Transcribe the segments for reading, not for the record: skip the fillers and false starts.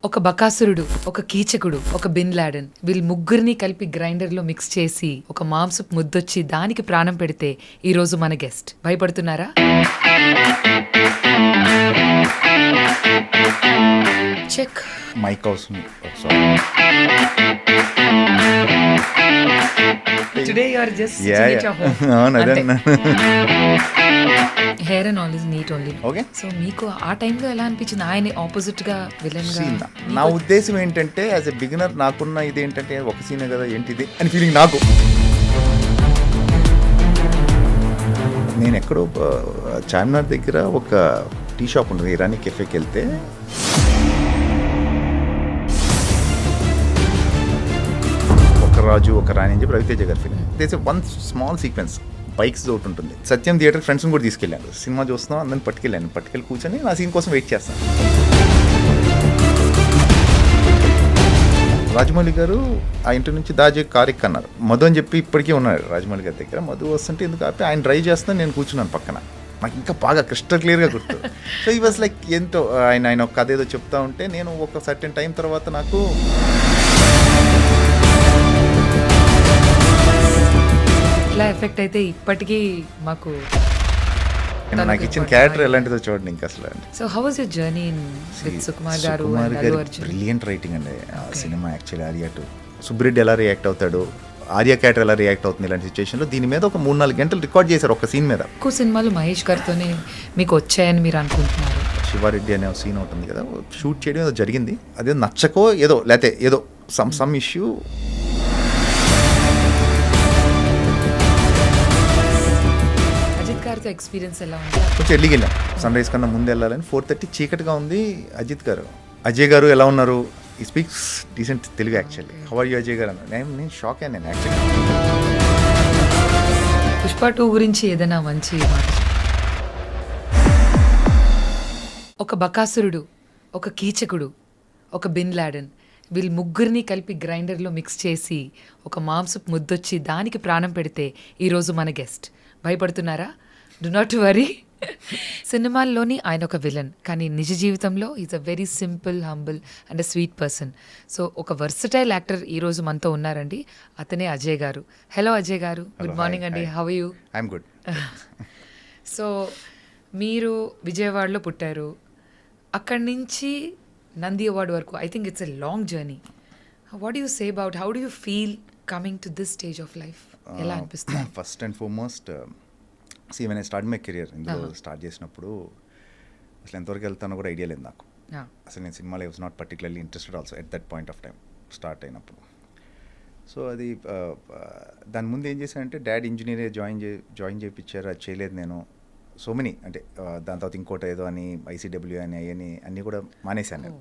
ఒక బకాసురుడు, ఒక కీచకుడు, ఒక బిన్ లాడెన్ వీళ్ళు ముగ్గురిని కలిపి గ్రైండర్ లో మిక్స్ చేసి ఒక మాంసపు ముద్దొచ్చి దానికి ప్రాణం పెడితే ఈ రోజు మన గెస్ట్. భయపడుతున్నారా? చెక్ మైక్ అవసరం. Today you are just sitting at your home. Hair and all is neat only. Okay. So మీకు ఆ టైంలో ఎలా అనిపించింది? ఆయన ఆపోజిట్ గా విలన్ గా? నా ఉద్దేశం ఏంటంటే యాజ్ ఎ బిగినర్ నాకున్న ఇది ఏంటంటే ఒక సీనే కదా ఏంటిది అని ఫీలింగ్ నాకు. నేను ఎక్కడో చార్మినార్ దగ్గర ఒక టీ షాప్ ఉంటుంది, ఇరానీ కెఫేకి వెళ్తే ఒక రాజు ఒక రాణి అని చెప్పి రవితేజ గారి film. There's one small sequence bikes ఒకటి ఉంటుంది. సత్యం థియేటర్ ఫ్రెండ్స్ని కూడా తీసుకెళ్ళాను. సినిమా చూస్తున్నాం, అందరిని పట్టుకెళ్ళి కూర్చొని నా సీన్ కోసం వెయిట్ చేస్తాను. రాజమౌళి గారు ఆ ఇంటి నుంచి దాజే కారు ఎక్కన్నారు. మధు అని చెప్పి ఇప్పటికీ ఉన్నారు రాజమౌళి గారి దగ్గర. మధు వస్తుంటే ఎందుకు ఆపి ఆయన డ్రైవ్ చేస్తున్నా, నేను కూర్చున్నాను పక్కన. నాకు ఇంకా బాగా క్రిస్టల్ క్లియర్గా గుర్తు. సో ఈ వాజ్ లైక్ ఎంతో ఆయన ఒక కథ ఏదో చెప్తా ఉంటే నేను ఒక సర్టెన్ టైం తర్వాత నాకు ఇట్లా ఎఫెక్ట్ అయితే ఇప్పటికీ మాకు నాకు ఇచ్చిన క్యారెక్టర్ ఎలాంటిదో చూడండి ఇంకా అసలు. So how was your journey with Sukumar గారు? బ్రిలియంట్ రైటింగ్ అండి cinema. Actually Arya to Subbireddy ఎలా రియాక్ట్ అవుతాడు, ఆర్య క్యారెక్టర్ ఎలా రియాక్ట్ అవుతుంది ఇలాంటి సిచ్యువేషన్లో, దీని మీద ఒక 3-4 గంటలు రికార్డ్ చేశారు ఒక సీన్ మీద. ఎక్కువ సినిమాలు మహేష్ గారితోనే మీకు వచ్చాయని మీరు అనుకుంటున్నారు? శివారెడ్డి అనే ఒక సీన్ ఉంటుంది కదా, షూట్ చేయడం ఏదో జరిగింది, అదే నచ్చకో ఏదో లేకపోతే ఏదో సమ్ ఇష్యూ. ఎక్స్పీరియన్స్ ఎలా ఉంది? కొంచెం ఎర్లీకి వెళ్ళాం, సన్ రైజ్ కన్నా ముందు వెళ్ళాలని. 4:30 చీకటిగా ఉంది. అజిత్ గారు, అజయ్ గారు ఎలా ఉన్నారు? ఈ speaks decent Telugu actually. How are you Ajay garu అన్నారు. నేను షాక్ అయ్యాను నేను యాక్చువల్లీ. పుష్ప 2 గురించి ఏదైనా మంచి మాట? ఒక బకాసురుడు, ఒక కీచకుడు, ఒక బిన్ లాడెన్ వీళ్ళు ముగ్గురిని కలిపి గ్రైండర్ లో మిక్స్ చేసి ఒక మాంసపు ముద్దొచ్చి దానికి ప్రాణం పెడితే ఈ రోజు మన గెస్ట్. భయపడుతున్నారా? Do not worry. సినిమాల్లోని ఆయన ఒక విలన్, కానీ నిజ జీవితంలో is a very simple, humble and a sweet person. So ఒక వర్సటైల్ యాక్టర్ ఈ రోజు మనతో ఉన్నారండి, అతనే అజయ్ గారు. Hello Ajay garu, good morning అండి. How are you? I'm good. So మీరు విజయవాడలో పుట్టారు, అక్కడి నుంచి నంది అవార్డు వరకు. I think it's a long journey. What do you say about how do you feel coming to this stage of life? ఎలా అనిపిస్తుంది? First and foremost when I start my career, ఇందులో start చేసినప్పుడు అసలు ఎంతవరకు వెళ్తానో కూడా idea లేదు నాకు. అసలు నేను సినిమాలో I was not particularly interested also at that point of time start అయినప్పుడు. సో అది దాని ముందు ఏం చేశానంటే డాడీ ఇంజనీర్ జాయిన్ చేయించారు, అది చేయలేదు నేను. సో మెనీ అంటే దాని తర్వాత ఇంకోటి ఏదో అని ICW అని అన్నీ కూడా మానేశాను నేను.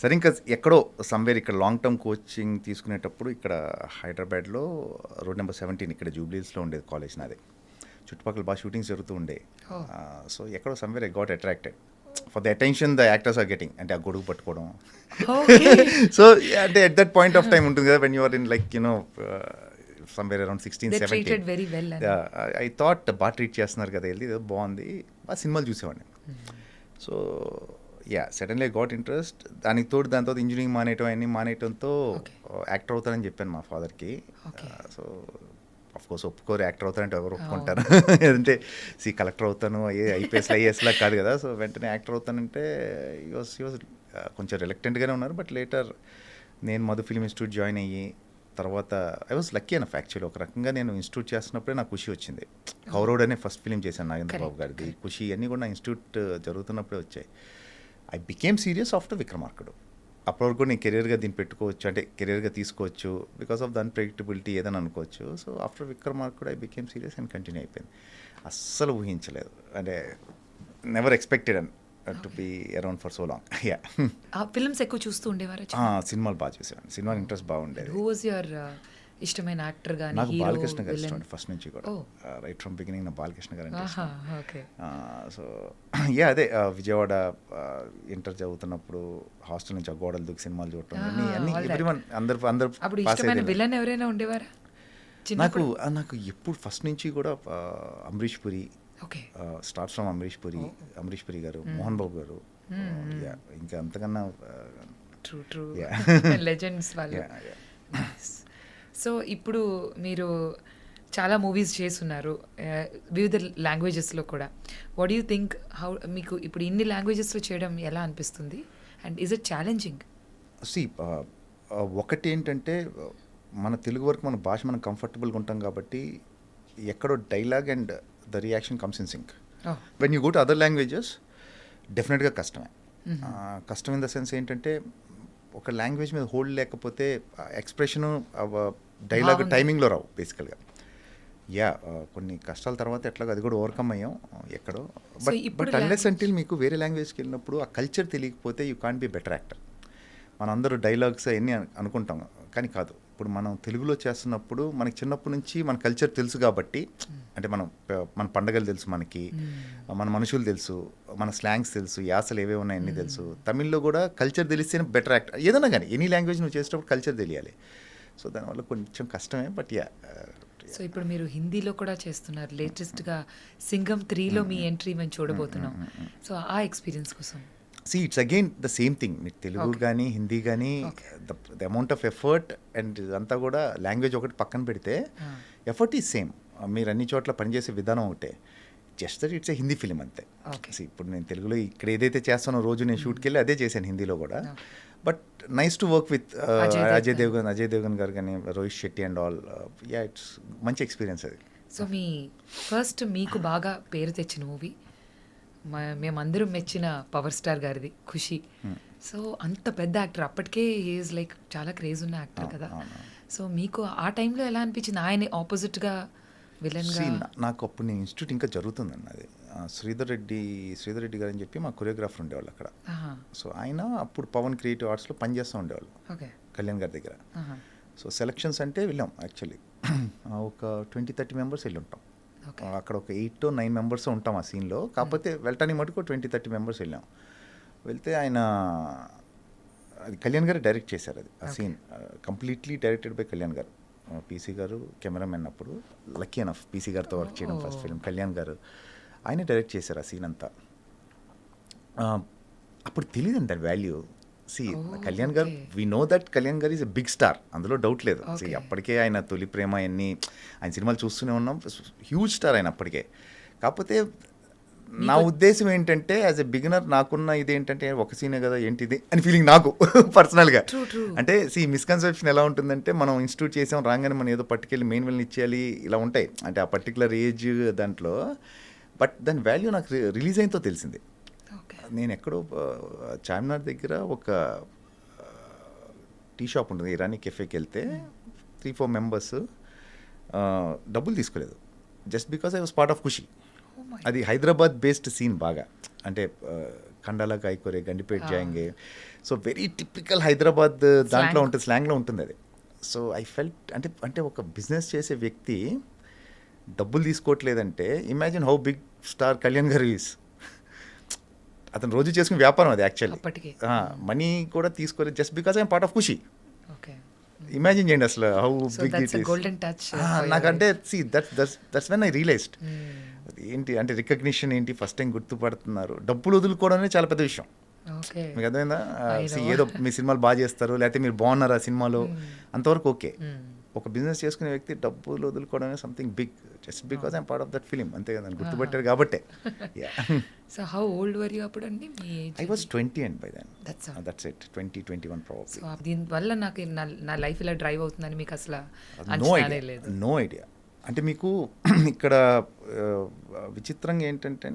సరే ఇంకా ఎక్కడో సమ్వేర్ ఇక్కడ లాంగ్ టర్మ్ కోచింగ్ తీసుకునేటప్పుడు ఇక్కడ హైదరాబాద్లో రోడ్ నెంబర్ 17 ఇక్కడ జూబ్లీస్లో ఉండేది కాలేజ్ నాది. చుట్టుపక్కల బాగా షూటింగ్స్ జరుగుతూ ఉండే. సో ఎక్కడో somewhere I got attracted for the attention the actors are getting, అంటే ఆ గొడుగు పట్టుకోవడం. సో అంటే at that point of time ఉంటుంది కదా when you are in like you know somewhere around 16-17. I thought బాగా ట్రీట్ చేస్తున్నారు కదా, వెళ్ళి ఏదో బాగుంది, బాగా సినిమాలు చూసేవాడిని. So suddenly got interest. దానికి తోడు దాని తర్వాత ఇంజనీరింగ్ మానేయటంతో యాక్టర్ అవుతానని చెప్పాను మా ఫాదర్కి. సో అఫ్కోర్స్ ఒప్పుకోరు, యాక్టర్ అవుతానంటే ఎవరు ఒప్పుకుంటారు? అంటే కలెక్టర్ అవుతాను, IPS కాదు కదా. సో వెంటనే యాక్టర్ అవుతానంటే ఈ వాజ్ కొంచెం రిలక్టెంట్గానే ఉన్నారు. బట్ లేటర్ నేను మధు ఫిల్మ్ ఇన్స్టిట్యూట్ జాయిన్ అయ్యి తర్వాత I was lucky enough actually. ఒక రకంగా నేను ఇన్స్టిట్యూట్ చేస్తున్నప్పుడే నాకు ఖుషి వచ్చింది. కౌరవుడ్ అనే ఫస్ట్ ఫిలిం చేశాను నాగేంద్ర బాబు గారిది. ఖుషి అన్నీ కూడా నా ఇన్స్టిట్యూట్ జరుగుతున్నప్పుడే వచ్చాయి. ఐ బికేమ్ సీరియస్ ఆఫ్టర్ విక్రమార్కుడు. అప్పటివరకు నేను కెరియర్గా దీన్ని పెట్టుకోవచ్చు, అంటే కెరియర్గా తీసుకోవచ్చు, బికాస్ ఆఫ్ ద అన్ప్రెడిక్టబిలిటీ ఏదని అనుకోవచ్చు. So after Vikramarkudu I became serious and continue అయిపోయింది. అస్సలు ఊహించలేదు, అంటే never expected to be around for so long. Films ఎక్కువ చూస్తూ ఉండేవారు? సినిమాలు బాగా చూసేవాడిని, సినిమా ఇంట్రెస్ట్ బాగుండేది. హూ వాజ్ యువర్ ఇష్టమైన యాక్టర్ గాని? నాకు బాలకృష్ణ గారు ఇష్టం ఫస్ట్ నుంచి కూడా. రైట్ ఫ్రమ్ బిగినింగ్ నా బాలకృష్ణ గారు అంటే ఇష్టం. సో అదే విజయవాడ ఇంటర్ చదువుతున్నప్పుడు హాస్టల్ నుంచి ఆ గోడలు దూకి సినిమాలు చూడటం అన్ని ఎవ్రీవన్ అందరు విలన్ ఎవరైనా ఉండేవారా? నాకు ఎప్పుడు ఫస్ట్ నుంచి కూడా అమరీష్ పురి, స్టార్ట్ ఫ్రమ్ అమరీష్ పురి గారు, మోహన్ బాబు గారు, ఇంకా అంతకన్నా ట్రూ ట్రూ లెజెండ్స్ వాళ్ళు. సో ఇప్పుడు మీరు చాలా మూవీస్ చేస్తున్నారు వివిధ లాంగ్వేజెస్లో కూడా. వాట్ యూ థింక్ హౌ మీకు ఇప్పుడు ఇన్ని లాంగ్వేజెస్లో చేయడం ఎలా అనిపిస్తుంది అండ్ ఈజ్ ఇట్ ఛాలెంజింగ్? ఒకటి ఏంటంటే మన తెలుగు వరకు మన భాష మనం కంఫర్టబుల్గా ఉంటాం కాబట్టి ఎక్కడో dialogue and the reaction comes in sync. When you go to other languages డెఫినెట్గా కష్టమే. కష్టం ఇన్ ద సెన్స్ ఏంటంటే ఒక లాంగ్వేజ్ మీద హోల్డ్ లేకపోతే ఎక్స్ప్రెషను డైలాగ్ టైమింగ్లో రావు బేసికల్గా. కొన్ని కష్టాల తర్వాత ఎట్లాగో అది కూడా ఓవర్కమ్ అయ్యాం ఎక్కడో. బట్ అన్లెస్ అంటిల్ మీకు వేరే లాంగ్వేజ్కి వెళ్ళినప్పుడు ఆ కల్చర్ తెలియకపోతే you can't be better actor. మనం అందరూ డైలాగ్స్ అవన్నీ అనుకుంటాం కానీ కాదు. ఇప్పుడు మనం తెలుగులో చేస్తున్నప్పుడు మనకి చిన్నప్పటి నుంచి మన కల్చర్ తెలుసు కాబట్టి, అంటే మన పండగలు తెలుసు, మనకి మన మనుషులు తెలుసు, మన స్లాంగ్స్ తెలుసు, యాసలు ఏవే ఉన్నాయి అన్నీ తెలుసు. తమిళ్లో కూడా కల్చర్ తెలిస్తేనే బెటర్ యాక్టర్. ఏదైనా కానీ ఎనీ లాంగ్వేజ్ నువ్వు చేసేటప్పుడు కల్చర్ తెలియాలి. సో దానివల్ల కొంచెం కష్టమే. బట్ సో ఇప్పుడు మీరు హిందీలో కూడా చేస్తున్నారు. లేటెస్ట్గా సింగం 3లో మీ ఎంట్రీ మేము చూడబోతున్నాం. సో ఆ ఎక్స్పీరియన్స్ కోసం it's again the same thing. మీకు తెలుగు కానీ హిందీ కానీ the amount of effort and ఇదంతా కూడా లాంగ్వేజ్ ఒకటి పక్కన పెడితే ఎఫర్ట్ ఈజ్ సేమ్. మీరు అన్ని చోట్ల పనిచేసే విధానం ఒకటే. Just that it's a Hindi film అంతే. ఇప్పుడు నేను తెలుగులో ఇక్కడ ఏదైతే చేస్తానో రోజు నేను షూట్కి వెళ్ళి అదే చేశాను హిందీలో కూడా. But nice to work with Ajay Devgan garu కానీ Rohit Shetty and all. It's మంచి ఎక్స్పీరియన్స్ అది. సో మీ ఫస్ట్ మీకు బాగా పేరు తెచ్చిన మూవీ మేమందరం మెచ్చిన పవర్ స్టార్ గారిది ఖుషి. సో అంత పెద్ద యాక్టర్, అప్పటికే ఈజ్ లైక్ చాలా క్రేజ్ ఉన్న యాక్టర్ కదా. సో మీకు ఆ టైంలో ఎలా అనిపించింది ఆయన ఆపోజిట్గా విలన్గా? నాకు అప్పుడు నేను ఇన్స్టిట్యూట్ ఇంకా జరుగుతుందండి. అది శ్రీధర్ రెడ్డి గారు అని చెప్పి మా కొరియోగ్రాఫర్ ఉండేవాళ్ళు అక్కడ. సో ఆయన అప్పుడు పవన్ క్రియేటివ్ ఆర్ట్స్లో పనిచేస్తూ ఉండేవాళ్ళు కళ్యాణ్ గారి దగ్గర. సో సెలక్షన్స్ అంటే వెళ్ళాం. యాక్చువల్లీ ఒక 20-30 మెంబర్స్ వెళ్ళి ఉంటాం. అక్కడ ఒక 8 or 9 మెంబర్స్ ఉంటాం ఆ సీన్లో. కాకపోతే వెళ్ళటానికి మటుకు 20-30 మెంబర్స్ వెళ్ళాం. వెళ్తే ఆయన అది కళ్యాణ్ గారు డైరెక్ట్ చేశారు. అది ఆ scene completely directed by Kalyan garu. PC garu cameraman. అప్పుడు లక్కీ ఎనఫ్ పీసీ గారితో వర్క్ చేయడం ఫస్ట్ ఫిల్మ్. కళ్యాణ్ గారు ఆయన డైరెక్ట్ చేశారు ఆ సీన్ అంతా. అప్పుడు తెలియదండి దాని వాల్యూ. కళ్యాణ్ గారు, వీ నో దట్ కళ్యాణ్ గారు ఈజ్ ఎ బిగ్ స్టార్, అందులో డౌట్ లేదు. అప్పటికే ఆయన తొలి ప్రేమ అన్ని ఆయన సినిమాలు చూస్తూనే ఉన్నాం. హ్యూజ్ స్టార్ ఆయన అప్పటికే. కాకపోతే నా ఉద్దేశం ఏంటంటే యాజ్ ఎ బిగినర్ నాకున్న ఇదేంటంటే ఒక సీనే కదా ఏంటిది అని ఫీలింగ్ నాకు పర్సనల్గా. అంటే మిస్కన్సెప్షన్ ఎలా ఉంటుందంటే మనం ఇన్స్టిట్యూట్ చేసాం రాగానే మనం ఏదో పట్టుకెళ్ళి మెయిన్ విలన్ ఇచ్చేయాలి ఇలా ఉంటాయి. అంటే ఆ పర్టికులర్ ఏజ్ దాంట్లో. బట్ దాని వాల్యూ నాకు రిలీజ్ అయినతో తెలిసింది. నేను ఎక్కడో చార్మినార్ దగ్గర ఒక టీ షాప్ ఉంటుంది, ఇరానీ కెఫేకి వెళ్తే 3-4 మెంబర్స్ డబ్బులు తీసుకోలేదు. Just because I was part of Kushi. అది హైదరాబాద్ బేస్డ్ సీన్ బాగా. అంటే కండాలా కాయకూరే, గండిపేట్ జాయింగే. సో వెరీ టిపికల్ హైదరాబాద్ దాంట్లో ఉంటుంది, స్లాంగ్లో ఉంటుంది అది. సో ఐ ఫెల్ట్ అంటే ఒక బిజినెస్ చేసే వ్యక్తి డబ్బులు తీసుకోవట్లేదంటే imagine how big star Kalyan గారు ఈస్. అతను రోజు చేసుకునే వ్యాపారం అది యాక్చువల్లీ. మనీ కూడా తీసుకోలేదు just because I'm part of Kushi. Imagine చేయండి అసలు హౌ బిగ్ ఇట్ ఈస్. నాకంటే దట్స్ వెన్ ఐ రియలైజ్డ్ ఏంటి అంటే రికగ్నిషన్ ఏంటి, ఫస్ట్ టైం గుర్తుపడుతున్నారు. డబ్బులు వదులుకోవడం చాలా పెద్ద విషయం. మీకు అర్థమైందా? ఏదో మీ సినిమాలు బాగా చేస్తారు లేకపోతే మీరు బాగున్నారు ఆ సినిమాలో, అంతవరకు ఓకే. ఒక బిజినెస్ చేసుకునే వ్యక్తి డబ్బులు వదులుకోవడం something big just because I'm part of that film. అంతే కదా, గుర్తుపెట్టారు కాబట్టే. So how old were you అప్పుడు అండి? I was 20 and by then that's it 20-21 probably. So దీనివల్ల నాకు నా లైఫ్ ఇలా డ్రైవ్ అవుతుందని మీకు అసలు అంచనానే లేదు? No idea. అంటే మీకు ఇక్కడ విచిత్రంగా ఏంటంటే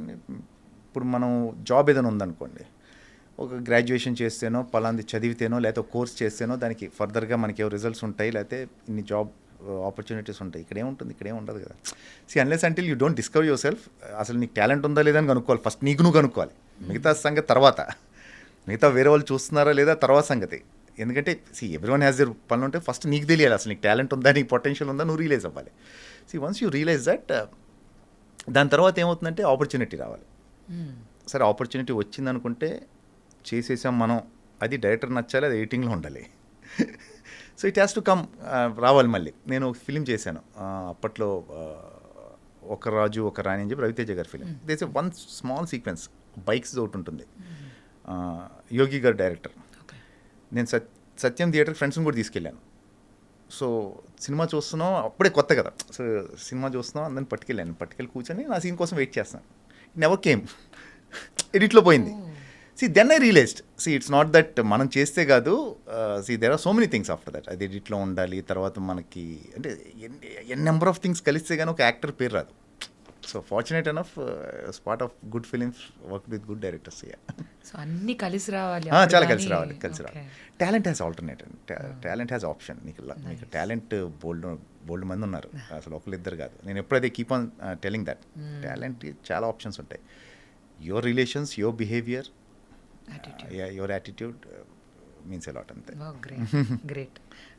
ఇప్పుడు మనం జాబ్ ఏదైనా ఉందనుకోండి, ఒక గ్రాడ్యుయేషన్ చేస్తేనో పలాంది చదివితేనో లేకపోతే ఒక కోర్స్ చేస్తేనో దానికి ఫర్దర్గా మనకి ఏవో రిజల్ట్స్ ఉంటాయి లేకపోతే ఇన్ని జాబ్ ఆపర్చునిటీస్ ఉంటాయి. ఇక్కడే ఉంటుంది, ఇక్కడే ఉండదు కదా. Unless until you don't discover your self. అసలు నీకు టాలెంట్ ఉందా లేదా అని కనుక్కోవాలి ఫస్ట్. నీకు నువ్వు కనుక్కోవాలి. మిగతా సంగతి తర్వాత. మిగతా వేరే వాళ్ళు చూస్తున్నారా లేదా తర్వాత సంగతి. ఎందుకంటే ఎవ్రీవన్ హ్యాస్ దేర్ పనులు ఉంటే ఫస్ట్ నీకు తెలియాలి అసలు నీకు టాలెంట్ ఉందా, నీకు పొటెన్షియల్ ఉందా, నువ్వు రియలైజ్ అవ్వాలి. వన్స్ యూ రియలైజ్ దట్ దాని తర్వాత ఏమవుతుందంటే ఆపర్చునిటీ రావాలి. సరే ఆపర్చునిటీ వచ్చిందనుకుంటే చేసేసాం మనం, అది డైరెక్టర్ నచ్చాలి, అది ఎడిటింగ్లో ఉండాలి. So it has to come, రావాలి మళ్ళీ. నేను ఒక ఫిలిం చేశాను అప్పట్లో, ఒక రాజు ఒక రాణి అని చెప్పి రవితేజ గారి film. This one small sequence bikes ఒకటి ఉంటుంది. యోగి గారు డైరెక్టర్. ఓకే. నేను సత్యం థియేటర్ ఫ్రెండ్స్ని కూడా తీసుకెళ్ళాను. సో సినిమా చూస్తున్నాం, అప్పుడే కొత్త కదా, సో సినిమా చూస్తున్నాం, అందరిని పట్టుకెళ్ళి కూర్చొని నా సీన్ కోసం వెయిట్ చేస్తాను. నెవర్ కేమ్, ఎడిట్లో పోయింది. Then I realized, it's not that మనం చేస్తే కాదు, there are so many things after that. అది ఎడిట్లో ఉండాలి, తర్వాత మనకి అంటే ఎన్ నెంబర్ ఆఫ్ థింగ్స్ కలిస్తే కానీ ఒక యాక్టర్ పేరు రాదు. So fortunate enough part of good films, work with good directors. So అన్నీ కలిసి రావాలి, చాలా కలిసి రావాలి. Talent has alternate, talent has option. మీకు టాలెంట్ బోల్డ్ మంది ఉన్నారు, అసలు ఒకళ్ళిద్దరు కాదు. నేను ఎప్పుడైతే keep on telling that talent చాలా ఆప్షన్స్ ఉంటాయి. Your relations, your behaviour, your attitude means a lot అంతే. గ్రేట్.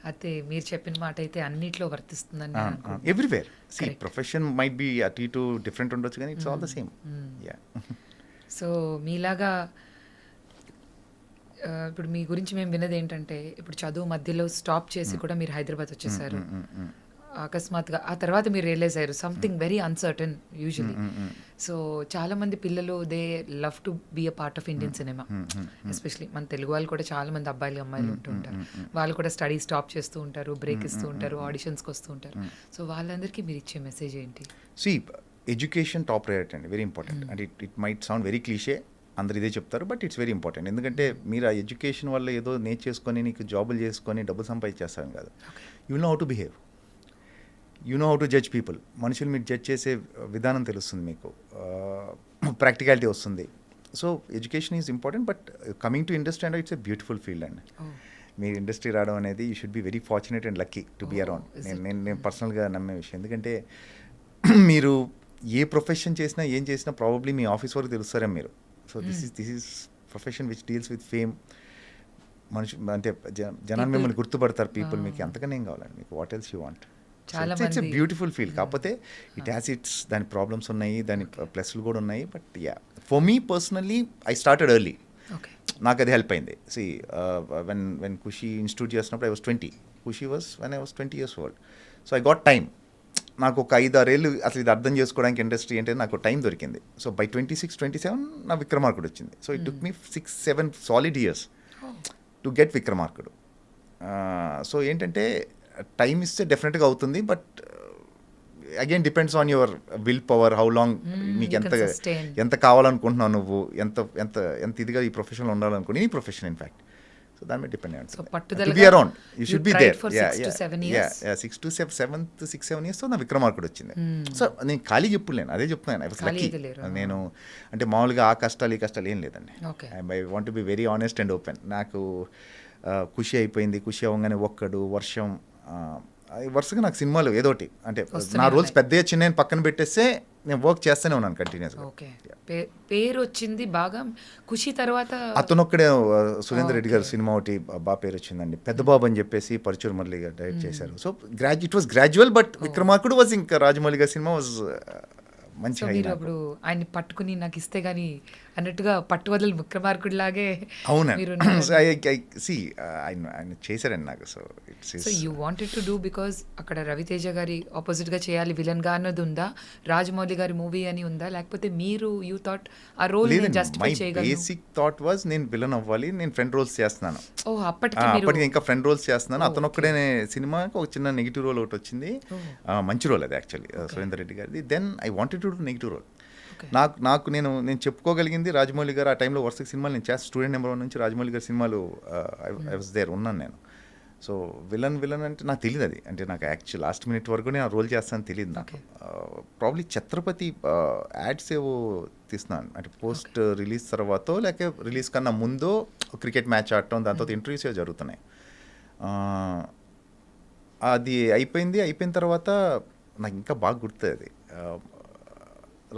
అయితే మీరు చెప్పిన మాట అయితే అన్నిట్లో వర్తిస్తుందని ఎవ్రీవేర్. ప్రొఫెషన్ మైట్ బి అటు ఇటు డిఫరెంట్ ఉండొచ్చు, కానీ it's all the same. So మీలాగా ఇప్పుడు మీ గురించి మేము విన్నది ఏంటంటే, ఇప్పుడు చదువు మధ్యలో స్టాప్ చేసి కూడా మీరు హైదరాబాద్ వచ్చేసారు అకస్మాత్తుగా. ఆ తర్వాత మీరు రియలైజ్ అయ్యారు something very uncertain usually. So చాలా మంది పిల్లలు they love to be a part of Indian cinema, especially మన తెలుగు వాళ్ళు కూడా చాలా మంది అబ్బాయిలు అమ్మాయిలు ఉంటూ ఉంటారు. వాళ్ళు కూడా స్టడీ స్టాప్ చేస్తూ ఉంటారు, బ్రేక్ ఇస్తూ ఉంటారు, ఆడిషన్స్కి వస్తూ ఉంటారు. సో వాళ్ళందరికీ మీరు ఇచ్చే మెసేజ్ ఏంటి? ఎడ్యుకేషన్ టాప్ ప్రయారిటీ అండి, వెరీ ఇంపార్టెంట్. అంటే it might sound very cliche, అందరు ఇదే చెప్తారు, బట్ ఇట్స్ వెరీ ఇంపార్టెంట్. ఎందుకంటే మీరు ఆ ఎడ్యుకేషన్ వల్ల ఏదో నేర్చేసుకొని నీకు జాబులు చేసుకొని డబ్బులు సంపాదించేస్తాను కాదు. You know how to behave, you know how to judge people. మనుషులు మీరు జడ్జ్ చేసే విధానం తెలుస్తుంది, మీకు ప్రాక్టికాలిటీ వస్తుంది. So education is important, but coming to industry and it's a beautiful field అండి. మీరు ఇండస్ట్రీ రావడం అనేది you should be very fortunate and lucky to be around. నేను పర్సనల్గా నమ్మే విషయం. ఎందుకంటే మీరు ఏ ప్రొఫెషన్ చేసినా ఏం చేసినా ప్రాబబ్లీ మీ ఆఫీస్ వరకు తెలుస్తారా మీరు. So this is profession which deals with fame. మనుషు అంటే జనాన్ని మిమ్మల్ని గుర్తుపడతారు పీపుల్. మీకు అంతకనే ఏం కావాలండి, మీకు what else you want. It's a beautiful feel. కాకపోతే ఇట్ హ్యాస్ ఇట్స్ దాని ప్రాబ్లమ్స్ ఉన్నాయి, దాని ప్లస్లు కూడా ఉన్నాయి. But ya, for me personally I started early. నాకు అది హెల్ప్ అయింది. వెన్ ఖుషి ఇన్స్టిట్యూట్ చేసినప్పుడు I was 20, Kushi was when I was 20 years old. So I got time. నాకు ఒక 5-6 ఏళ్ళు అసలు ఇది అర్థం చేసుకోవడానికి ఇండస్ట్రీ ఏంటంటే నాకు టైం దొరికింది. సో బై 26-27 నా విక్రమార్కుడు వచ్చింది. So it took me 6-7 solid years to get Vikramarkudu. So ఏంటంటే టైం ఇస్తే డెఫినెట్గా అవుతుంది, but again depends on your will power, how long మీకు ఎంత కావాలనుకుంటున్నావు, నువ్వు ఎంత ఎంత ఎంత ఇదిగా ఈ ప్రొఫెషన్లో ఉండాలనుకుని, ఈ ప్రొఫెషన్ ఇన్ఫ్యాక్ట్. సో దాని మీద డిపెండ్ అయ్యి ఉంటుంది. Be around, you should be there. 6-7 years నా విక్రమార్కుడు వచ్చింది. సో నేను ఖాళీగా ఎప్పుడు లేను, అదే చెప్తున్నాను. I was lucky. నేను అంటే మామూలుగా ఆ కష్టాలు ఈ కష్టాలు ఏం లేదండి. I want to be very honest and open. నాకు ఖుషి అయిపోయింది. ఖుషి అవ్వగానే ఒక్కడు, వర్షం, వరుసగా నాకు సినిమాలు ఏదోటి అంటే నా రోల్స్ పెద్ద చిన్న పక్కన పెట్టేస్తే నేను వర్క్ చేస్తూనే ఉన్నాను కంటిన్యూస్గా. పేరు వచ్చింది బాగా ఖుషి తర్వాత. అతనొక్కడే సురేందర్ రెడ్డి గారు సినిమా ఒకటి బాగా పేరు వచ్చిందండి, పెద్ద బాబు అని చెప్పేసి పరచూరు మురళి గారు డైరెక్ట్ చేశారు. So it was gradual, but Vikramarkudu was ఇంకా రాజమౌళి గారి సినిమా వాజ్ మంచి. మీరు అప్పుడు ఆయన్ని పట్టుకుని నాకు ఇస్తే గానీ అన్నట్టుగా పట్టువదలు విక్రమార్కుడు లాగే. అవునండి, ఆయన చేశారండి నాకు. So you wanted to do because అక్కడ రవితేజ గారి ఆపోజిట్ గా చేయాలి విలన్ గా అన్నది ఉందా, రాజమౌళి గారి మూవీ అని ఉందా, లేకపోతే మీరు యూ థాట్ ఆ రోల్ జస్టిఫై చేయగలరు? బేసిక్ థాట్ వాజ్ నేను విలన్ అవ్వాలి, నేను ఫ్రెండ్ రోల్స్ చేస్తున్నాను. అప్పటికి ఇంకా ఫ్రెండ్ రోల్స్ చేస్తున్నాను. అతను ఒక్కడే సినిమాకి ఒక చిన్న నెగిటివ్ రోల్ ఒకటి వచ్చింది, మంచి రోల్ అది యాక్చువల్లీ సురేందర్ రెడ్డి గారిది. Then I wanted to do negative role. నాకు నేను చెప్పుకోగలిగింది రాజమౌళి గారు ఆ టైంలో వరుస సినిమాలు నేను చేస్తాను. స్టూడెంట్ నెంబర్ 1 నుంచి రాజమౌళి గారి సినిమాలు ఐ వాజ్ దేర్, ఉన్నాను నేను. సో విలన్ అంటే నాకు తెలియదు అది, అంటే నాకు యాక్చువల్ లాస్ట్ మినిట్ వరకు నేను ఆ రోల్ చేస్తానని తెలియదు నాకు. ప్రాబ్లీ ఛత్రపతి యాడ్స్ ఏవో తీస్తున్నాను, అంటే పోస్ట్ రిలీజ్ తర్వాత లేక రిలీజ్ కన్నా ముందో క్రికెట్ మ్యాచ్ ఆడటం, దాని తర్వాత ఇంటర్వ్యూస్ ఏవో జరుగుతున్నాయి. అది అయిపోయిన తర్వాత నాకు ఇంకా బాగా గుర్తుంది అది.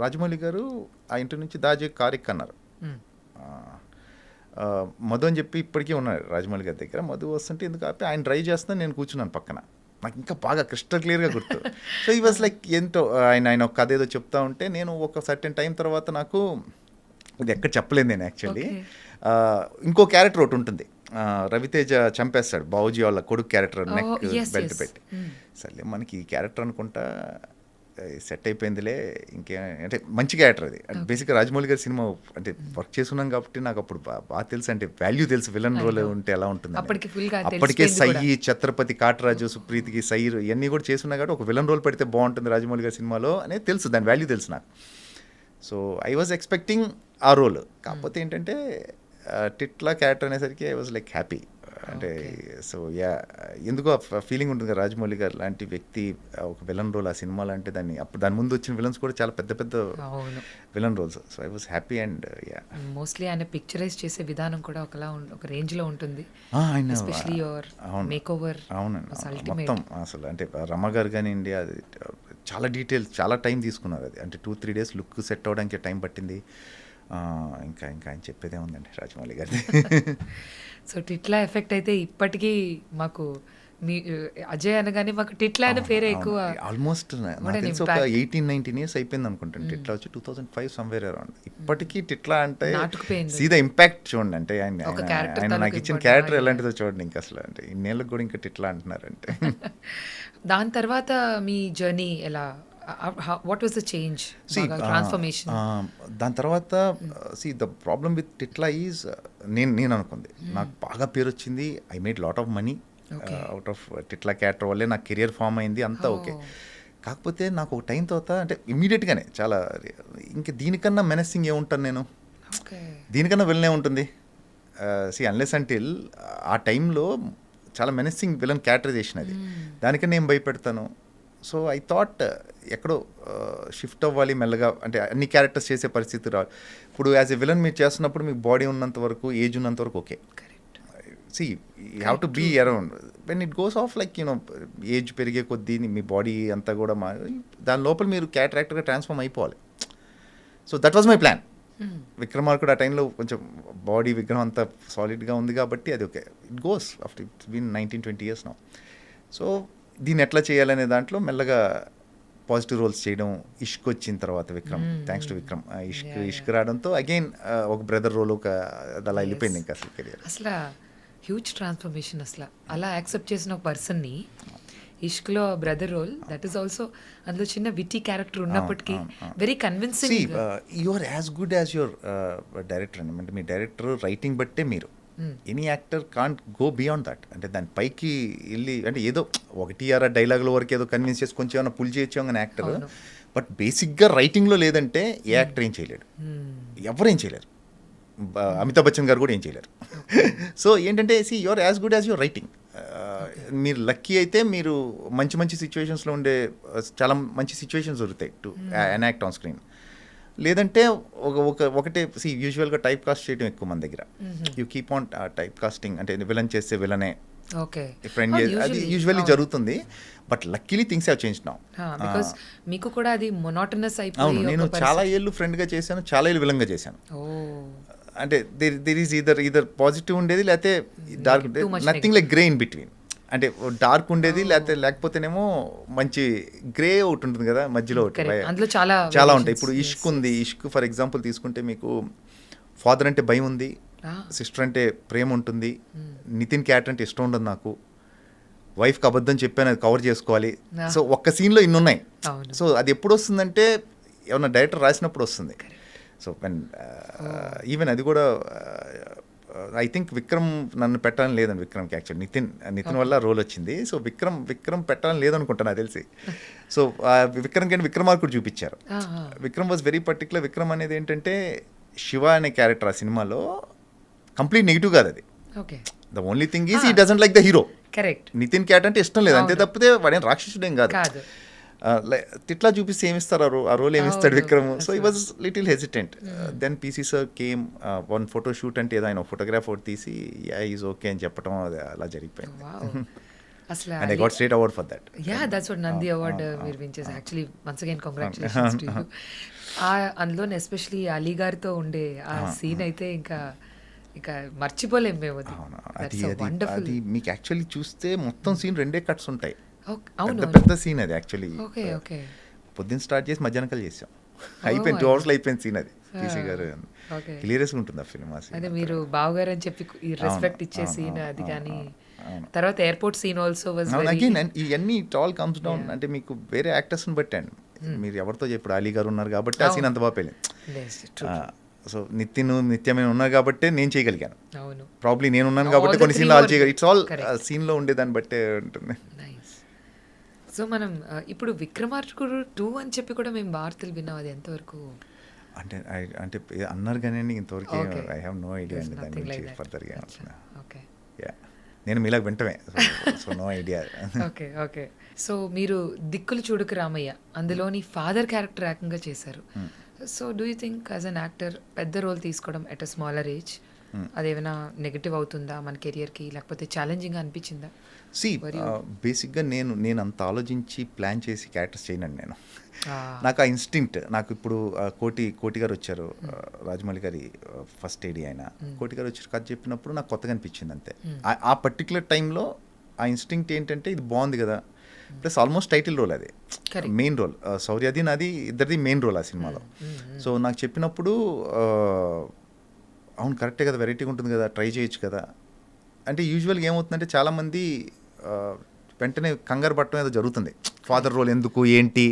రాజమౌళి గారు ఆ ఇంటి నుంచి దాజే కారిక్ అన్నారు. మధు అని చెప్పి ఇప్పటికీ ఉన్నారు రాజమౌళి గారి దగ్గర. మధు వస్తుంటే ఎందుకు ఆపి ఆయన డ్రైవ్ చేస్తున్నాను, నేను కూర్చున్నాను పక్కన. నాకు ఇంకా బాగా క్రిస్టల్ క్లియర్గా గుర్తు. సో ఈ వాజ్ లైక్ ఏంటో ఆయన ఒక కథ ఏదో చెప్తా ఉంటే నేను ఒక సర్టెన్ టైం తర్వాత నాకు ఇది ఎక్కడ చెప్పలేదు నేను యాక్చువల్లీ. ఇంకో క్యారెక్టర్ ఒకటి ఉంటుంది, రవితేజ చంపేస్తాడు బాబుజీ వాళ్ళ కొడుకు క్యారెక్టర్, నెక్ బెల్ట్ పెట్టి. సరే మనకి ఈ క్యారెక్టర్ అనుకుంటా సెట్ అయిపోయిందిలే ఇంకే అంటే మంచి క్యారెక్టర్ అది. బేసిక్గా రాజమౌళి గారి సినిమా అంటే వర్క్ చేస్తున్నాం కాబట్టి నాకు అప్పుడు బాగా తెలుసు, అంటే వాల్యూ తెలుసు విలన్ రోల్ ఉంటే ఎలా ఉంటుంది. అప్పటికే సై, ఛత్రపతి, కాటరాజు, సుప్రీతికి సై ఇవన్నీ కూడా చేస్తున్నా కాబట్టి ఒక విలన్ రోల్ పెడితే బాగుంటుంది రాజమౌళి గారి సినిమాలో అనేది తెలుసు, దాని వాల్యూ తెలుసు నాకు. సో ఐ వాజ్ ఎక్స్పెక్టింగ్ ఆ రోల్. కాకపోతే ఏంటంటే టిట్లా క్యారెక్టర్ అనేసరికి ఐ వాజ్ లైక్ హ్యాపీ. అంటే సో యా, ఎందుకో ఫీలింగ్ ఉంటుంది కదా రాజమౌళి గారు లాంటి వ్యక్తి ఒక విలన్ రోల్ ఆ సినిమాలో అంటే దాన్ని అప్పుడు దాని ముందు వచ్చిన విలన్స్ కూడా చాలా పెద్ద పెద్ద villain roles. So I was happy. And ya, mostly ఆయన పిక్చరైజ్ చేసే విధానం కూడా ఒక రేంజ్ లో ఉంటుంది. Especially your makeover. అవునండి, మొత్తం అసలు అంటే రమ గారు కానివ్వండి, అది చాలా డీటెయిల్స్, చాలా టైం తీసుకున్నారు. అది అంటే 2-3 days లుక్ సెట్ అవడానికి టైం పట్టింది. ఇంకా ఆయన చెప్పేదే ఉందండి రాజమౌళి గారిది. సో టిట్లా ఎఫెక్ట్ అయితే ఇప్పటికీ మాకు మీ అజయ్ అనగానే మాకు టిట్లా అనే పేరే ఎక్కువ. ఆల్మోస్ట్ ఒక 18-19 years అయిపోయింది అనుకుంటాను టిట్లా వచ్చి, 2005 సమ్వేర్ అరౌండ్. ఇప్పటికీ టిట్లా అంటే సీదా ఇంపాక్ట్ చూడండి, అంటే ఆయన నాకు ఇచ్చిన క్యారెక్టర్ ఎలాంటిదో చూడండి. ఇంకా అసలు అంటే ఇన్నేళ్ళకి కూడా ఇంకా టిట్లా అంటున్నారంటే. దాని తర్వాత మీ జర్నీ ఎలా, what was the change, transformation? దాని తర్వాత the problem with Titla is నేను అనుకుంది నాకు బాగా పేరు వచ్చింది, I made lot of money out of Titla character వల్లే నాకు కెరియర్ ఫామ్ అయింది, అంతా ఓకే. కాకపోతే నాకు ఒక టైం తర్వాత అంటే ఇమ్మీడియట్గానే చాలా ఇంకా దీనికన్నా మెనెసింగ్ ఏముంటాను నేను, దీనికన్నా వెళ్ళనే ఉంటుంది. అన్లెస్ అంటిల్ ఆ టైంలో చాలా మెనెసింగ్ విలన్ క్యారెక్టరైజేషన్ అది, దానికన్నా నేను భయపెడతాను. సో ఐ థాట్ ఎక్కడో షిఫ్ట్ అవ్వాలి మెల్లగా, అంటే అన్ని క్యారెక్టర్స్ చేసే పరిస్థితి రావాలి. ఇప్పుడు యాజ్ ఎ విలన్ మీరు చేస్తున్నప్పుడు మీకు బాడీ ఉన్నంత వరకు, ఏజ్ ఉన్నంత వరకు okay. See you have to be around when it goes off like you know age పెరిగే కొద్దీ మీ బాడీ అంతా కూడా దాని లోపల మీరు క్యారెక్టర్గా ట్రాన్స్ఫార్మ్ అయిపోవాలి. So that was my plan. Vikramarkudu ఆ టైంలో కొంచెం బాడీ విగ్రహం అంతా సాలిడ్గా ఉంది కాబట్టి అది okay, it goes after it's been 19-20 years now. So దీన్ని ఎట్లా చేయాలనే దాంట్లో మెల్లగా పాజిటివ్ రోల్స్ చేయడం, ఇష్క్ వచ్చిన తర్వాత విక్రమ్, థ్యాంక్స్ టు విక్రమ్, ఇష్క్ రావడంతో అగైన్ ఒక బ్రదర్ రోల్ ఒక అలా వెళ్ళిపోయింది ఇంకా అసలు కెరియర్. అసలు హ్యూజ్ ట్రాన్స్ఫర్మేషన్. అసలు అలా యాక్సెప్ట్ చేసిన ఒక పర్సన్ని ఇష్క్లో brother role, that is also అందులో చిన్న విటీ క్యారెక్టర్ ఉన్నప్పటికీ very convincing. You are as good as your director అని, అంటే మీ డైరెక్టర్ రైటింగ్ బట్టే మీరు, any actor can't go beyond that. అంటే దాని పైకి వెళ్ళి అంటే ఏదో 1-6 డైలాగుల వరకు ఏదో కన్విన్స్ చేసి కొంచెం ఏమైనా పుల్ చేయొచ్చు అని యాక్టర్, బట్ బేసిక్గా రైటింగ్లో లేదంటే ఏ యాక్టర్ ఏం చేయలేడు, ఎవరు ఏం చేయలేరు, అమితాబ్ బచ్చన్ గారు కూడా ఏం చేయలేరు. సో ఏంటంటే you are as good as your writing. మీరు లక్కీ అయితే మీరు మంచి మంచి సిచ్యువేషన్స్లో ఉండే చాలా మంచి సిచ్యువేషన్స్ దొరుకుతాయి టు ఎనాక్ట్ ఆన్ స్క్రీన్. లేదంటే ఒకటే యూజువల్గా టైప్ కాస్ట్ చేయడం ఎక్కువ మన దగ్గర. You keep on type casting, అంటే విలన్ చేస్తే విలనే ఫ్రెండ్, అది యూజువల్లీ జరుగుతుంది. But luckily things have changed now. Because మీకు కూడా అది మొనోటనస్ అయిపోయి. అవును, నేను చాలా ఏళ్ళు ఫ్రెండ్గా చేశాను, చాలా ఏళ్ళు విలన్గా చేశాను. అంటే దేర్ ఈజ్ ఈదర్ పాజిటివ్ ఉండేది, లేకపోతే dark, nothing like grey in between. అంటే డార్క్ ఉండేది, లేకపోతేనేమో మంచి గ్రే ఒకటి ఉంటుంది కదా మధ్యలో ఒకటి, చాలా ఉంటాయి. ఇప్పుడు ఇష్క్ ఉంది, ఇష్క్ ఫర్ ఎగ్జాంపుల్ తీసుకుంటే మీకు ఫాదర్ అంటే భయం ఉంది, సిస్టర్ అంటే ప్రేమ ఉంటుంది, నితిన్ క్యారెక్టర్ అంటే ఇష్టం ఉండదు నాకు, వైఫ్కి అబద్ధం చెప్పాను అది కవర్ చేసుకోవాలి. సో ఒక్క సీన్లో ఇన్ని ఉన్నాయి. సో అది ఎప్పుడు వస్తుందంటే ఏమన్నా డైరెక్టర్ రాసినప్పుడు వస్తుంది. సో ఈవెన్ అది కూడా ఐ థింక్ విక్రమ్ నన్ను పెట్టాలని లేదండి, విక్రమ్కి యాక్చువల్ నితిన్ వల్ల రోల్ వచ్చింది. సో విక్రమ్ పెట్టాలని లేదనుకుంటాను నాకు తెలిసి. సో విక్రమ్ కంటే విక్రమార్కుడు చూపించారు. Vikram was very particular. Vikram అనేది ఏంటంటే శివ అనే క్యారెక్టర్ ఆ సినిమాలో కంప్లీట్ నెగిటివ్ కాదు అది. The only thing is he doesn't like the hero. Nithin character అంటే ఇష్టం లేదు, అంతే తప్పితే వాడేం రాక్షసుడేం కాదు. తిట్లా చూపిస్తే ఏమిస్తారు ఆ రోల్ ఏమిస్తాడు Vikram. So he was little hesitant. Then PC sir came, one photo shoot అంటే ఏదో ఆయన ఫోటోగ్రాఫ్ ఒకటి తీసి ఈజ్ ఓకే అని చెప్పడం, అది అలా జరిగిపోయింది. And I got state award for that. Yeah, that's what Nandi award మీరు విన్ చేశారు. Actually once again congratulations to you. అందులో ఎస్పెషలీ అలీ గారితో ఉండే ఆ సీన్ అయితే ఇంకా మర్చిపోలేము మేము. అది మీకు యాక్చువల్లీ చూస్తే మొత్తం సీన్ 2 cuts ఉంటాయి. పెద్ద సీన్ అది యాక్చువల్లీ. పొద్దున్న స్టార్ట్ చేసి మధ్యాహ్నం చేసాం, అయిపోయింది 2 hours అయిపోయింది సీన్. అది పీసీ గారు హిలేరియస్ ఉంటుంది ఆ ఫిల్మ్. అదే మీరు బావగారు అని చెప్పి రెస్పెక్ట్ ఇచ్చే సీన్ అది. కానీ తర్వాత airport scene also was very, again ఇవన్నీ ఇట్ ఆల్ కమ్స్ డౌన్. అంటే మీకు వేరే యాక్టర్స్ని బట్టండి, మీరు ఎవరితో ఇప్పుడు అలీ గారు ఉన్నారు కాబట్టి ఆ సీన్ అంత బాగా పెళ్ళింది. Yes, true. సో నిత్యమైన ఉన్నారు కాబట్టి నేను చేయగలిగాను. అవును. ప్రాబ్లీ నేను ఉన్నాను All కాబట్టి the కొన్ని three సీన్లు వాళ్ళు were చేయగలి. It's all correct. సీన్లో ఉండేదాన్ని బట్టే ఉంటుంది. నైస్. సో మనం ఇప్పుడు విక్రమార్కుడు 2 అని చెప్పి కూడా మేము వార్తలు విన్నాం, అది ఎంతవరకు? అంటే అంటే అన్నారు కానీ ఇంతవరకు Okay. I have no idea అండి దాని Nothing like గురించి that. ఫర్దర్గా. ఓకే యా నేను మీలాగా వింటమే. So no idea. Okay okay. So మీరు దిక్కులు చూడుకు రామయ్య అందులోని ఫాదర్ క్యారెక్టర్ ఏకంగా చేశారు. So do you think as an actor పెద్ద రోల్ తీసుకోవడం ఎట్ అ స్మాలర్ ఏజ్ అదేమైనా నెగటివ్ అవుతుందా మన కెరియర్కి, లేకపోతే ఛాలెంజింగ్గా అనిపించిందా? బేసిక్గా నేను అంత ఆలోచించి ప్లాన్ చేసి క్యారెక్టర్స్ చేయనండి నేను. నాకు ఆ ఇన్స్టింక్ట్, నాకు ఇప్పుడు కోటి గారు వచ్చారు, రాజమౌళి గారి ఫస్ట్ ఏడీ ఆయన, కోటి గారు వచ్చారు కథ చెప్పినప్పుడు నాకు కొత్తగా అనిపించింది అంతే. ఆ పర్టికులర్ టైంలో ఆ ఇన్స్టింక్ట్ ఏంటంటే ఇది బాగుంది కదా, ప్లస్ ఆల్మోస్ట్ టైటిల్ రోల్ అది, మెయిన్ రోల్. శౌర్యది నాది ఇద్దరిది మెయిన్ రోల్ ఆ సినిమాలో. సో నాకు చెప్పినప్పుడు అవును కరెక్టే కదా, వెరైటీగా ఉంటుంది కదా, ట్రై చేయొచ్చు కదా. అంటే యూజువల్గా ఏమవుతుందంటే చాలామంది వెంటనే కంగారు పట్టడం ఏదో జరుగుతుంది, ఫాదర్ రోల్ ఎందుకు ఏంటి.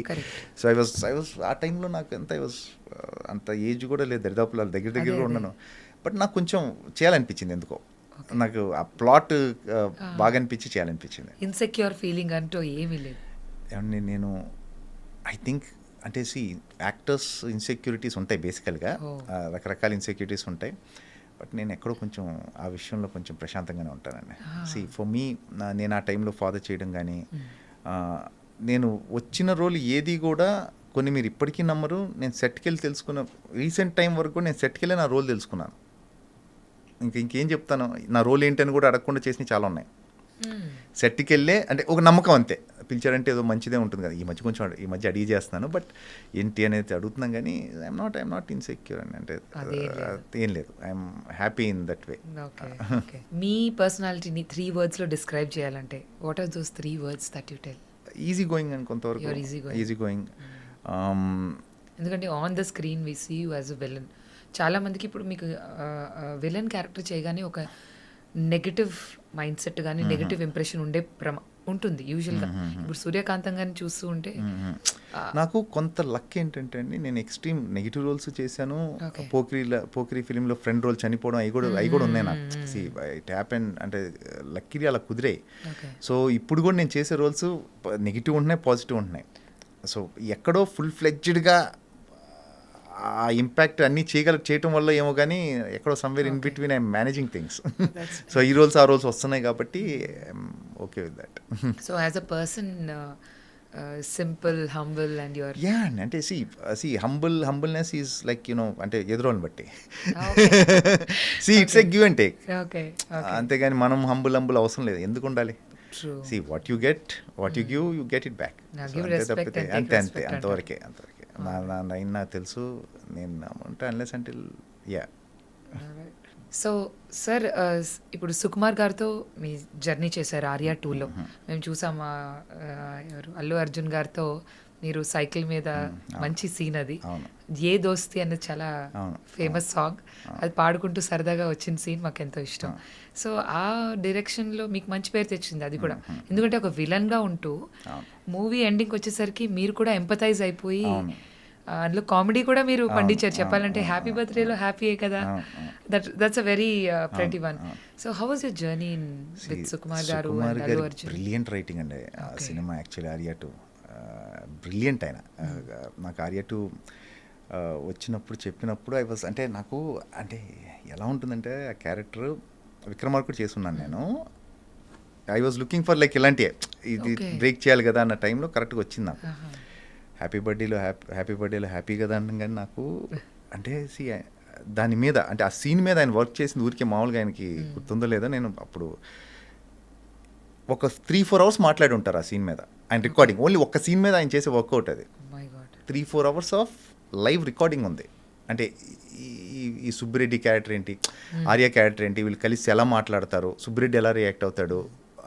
సో ఐ వాజ్ ఆ టైంలో నాకు అంత ఏజ్ కూడా లేదు, దరిదాపులు దగ్గర ఉన్నాను. బట్ నాకు కొంచెం చేయాలనిపించింది ఎందుకో, నాకు ఆ ప్లాట్ బాగా అనిపించి చేయాలనిపించింది. ఇన్సెక్యూర్ ఫీలింగ్ అంటూ ఏమీ లేదు. ఏమండి నేను ఐ థింక్ అంటే యాక్టర్స్ ఇన్సెక్యూరిటీస్ ఉంటాయి బేసికల్గా, రకరకాల ఇన్సెక్యూరిటీస్ ఉంటాయి. బట్ నేను ఎక్కడో కొంచెం ఆ విషయంలో కొంచెం ప్రశాంతంగానే ఉంటానండి. ఫర్ మీ నేను ఆ టైంలో ఫాదర్ చేయడం కానీ, నేను వచ్చిన రోల్ ఏది కూడా కొన్ని మీరు ఇప్పటికీ నమ్మరు, నేను సెట్కి వెళ్ళి తెలుసుకున్న రీసెంట్ టైం వరకు నేను సెట్కి వెళ్ళి నా రోల్ తెలుసుకున్నాను. ఇంకేం చెప్తాను, నా రోల్ ఏంటని కూడా అడగకుండా చేసినవి చాలా ఉన్నాయి. సెట్కి వెళ్ళే అంటే ఒక నమ్మకం అంతే, పిలిచారంటే ఏదో మంచిదే ఉంటుంది కదా. ఈ మధ్య అడిగి చేస్తున్నాను, బట్ ఏంటి అనేది అడుగుతున్నాం కానీ ఐఎమ్ నాట్ ఇన్సెక్యూర్ అని, అంటే ఏం లేదు, I'm happy in that way. మీ పర్సనాలిటీని 3 wordsలో డిస్క్రైబ్ చేయాలంటే what are those 3 words that you tell? Easy going అని కొంతవరకు, ఈజీ గోయింగ్. ఎందుకంటే on the screen we see you as a villain. చాలా మందికి ఇప్పుడు మీకు విలన్ క్యారెక్టర్ చేయగానే ఒక నెగటివ్ మైండ్ సెట్ కానీ నెగటివ్ ఇంప్రెషన్ ఉంటుంది యూజువల్గా. ఇప్పుడు సూర్యకాంతం గారిని చూస్తూ ఉంటే నాకు కొంత లక్ ఏంటంటే అండి, నేను ఎక్స్ట్రీమ్ నెగిటివ్ రోల్స్ చేశాను. పోకిరి ఫిలింలో ఫ్రెండ్ రోల్ చనిపోవడం అవి కూడా ఉన్నాయి నాకు. ఇట్ హ్యాపెన్, అంటే లక్కీగా అలా కుదిరాయి. సో ఇప్పుడు కూడా నేను చేసే రోల్స్ నెగిటివ్ ఉంటున్నాయి, పాజిటివ్ ఉంటున్నాయి. సో ఎక్కడో ఫుల్ ఫ్లెడ్జ్డ్గా ఆ ఇంపాక్ట్ అన్నీ చేయటం వల్ల ఏమో కానీ ఎక్కడో somewhere in between I'm managing things. So ఈ రోల్స్ ఆ రోల్స్ వస్తున్నాయి కాబట్టి okay with that. So as a person simple, humble and your అంటే హంబుల్నెస్ ఈజ్ లైక్ అంటే ఎదురోని బట్టి it's a give and take. అంతేగాని మనం హంబుల్ అవసరం లేదు, ఎందుకు ఉండాలి. What you get, what you give, you get it back. అంతే అంతవరకే. నాకు తెలుసు, నేను ఉంటా అన్లెస్ అంటిల్. సో సార్ ఇప్పుడు సుకుమార్ గారితో మీ జర్నీ చేశారు ఆర్యా 2లో, మేము చూసాం. ఎవరు అల్లు అర్జున్ గారితో మీరు సైకిల్ మీద మంచి సీన్, అది ఏ దోస్తి అనేది చాలా ఫేమస్ సాంగ్, అది పాడుకుంటూ సరదాగా వచ్చిన సీన్ మాకు ఎంతో ఇష్టం. సో ఆ డైరెక్షన్లో మీకు మంచి పేరు తెచ్చింది అది కూడా, ఎందుకంటే ఒక విలన్గా ఉంటూ మూవీ ఎండింగ్ వచ్చేసరికి మీరు కూడా ఎంపథైజ్ అయిపోయి అందులో కామెడీ కూడా మీరు పండించారు. చెప్పాలంటే హ్యాపీ బర్త్డేలో హ్యాపీయే కదా, that's a very pretty one. So how was your journey with Sukumar garu and Allu Arjun? Brilliant writing అండి సినిమా. యాక్చువల్లీ ఆర్యా 2 బ్రిలియంట్ ఆయన. నాకు ఆర్యా 2 వచ్చినప్పుడు చెప్పినప్పుడు ఐ వాజ్, అంటే నాకు అంటే ఎలా ఉంటుందంటే ఆ క్యారెక్టర్ విక్రమార్కుడు చేస్తున్నాను నేను. I was looking for like ఇలాంటివి, ఇది బ్రేక్ చేయాలి కదా అన్న టైంలో కరెక్ట్గా వచ్చింది నాకు. హ్యాపీ బర్త్డేలో హ్యాపీ కదా అన్నాం కానీ నాకు అంటే దాని మీద, అంటే ఆ సీన్ మీద ఆయన వర్క్ చేసింది ఊరికే మామూలుగా ఆయనకి గుర్తుందో లేదో, నేను అప్పుడు ఒక 3-4 hours మాట్లాడి ఉంటారు ఆ సీన్ మీద. ఆయన రికార్డింగ్ ఓన్లీ ఒక్క సీన్ మీద ఆయన చేసే వర్కౌట్ అది. 3-4 hours ఆఫ్ లైవ్ రికార్డింగ్ ఉంది. అంటే ఈ సుబ్బిరెడ్డి క్యారెక్టర్ ఏంటి, ఆర్య క్యారెక్టర్ ఏంటి, వీళ్ళు కలిసి ఎలా మాట్లాడతారు, సుబ్బిరెడ్డి ఎలా రియాక్ట్ అవుతాడు,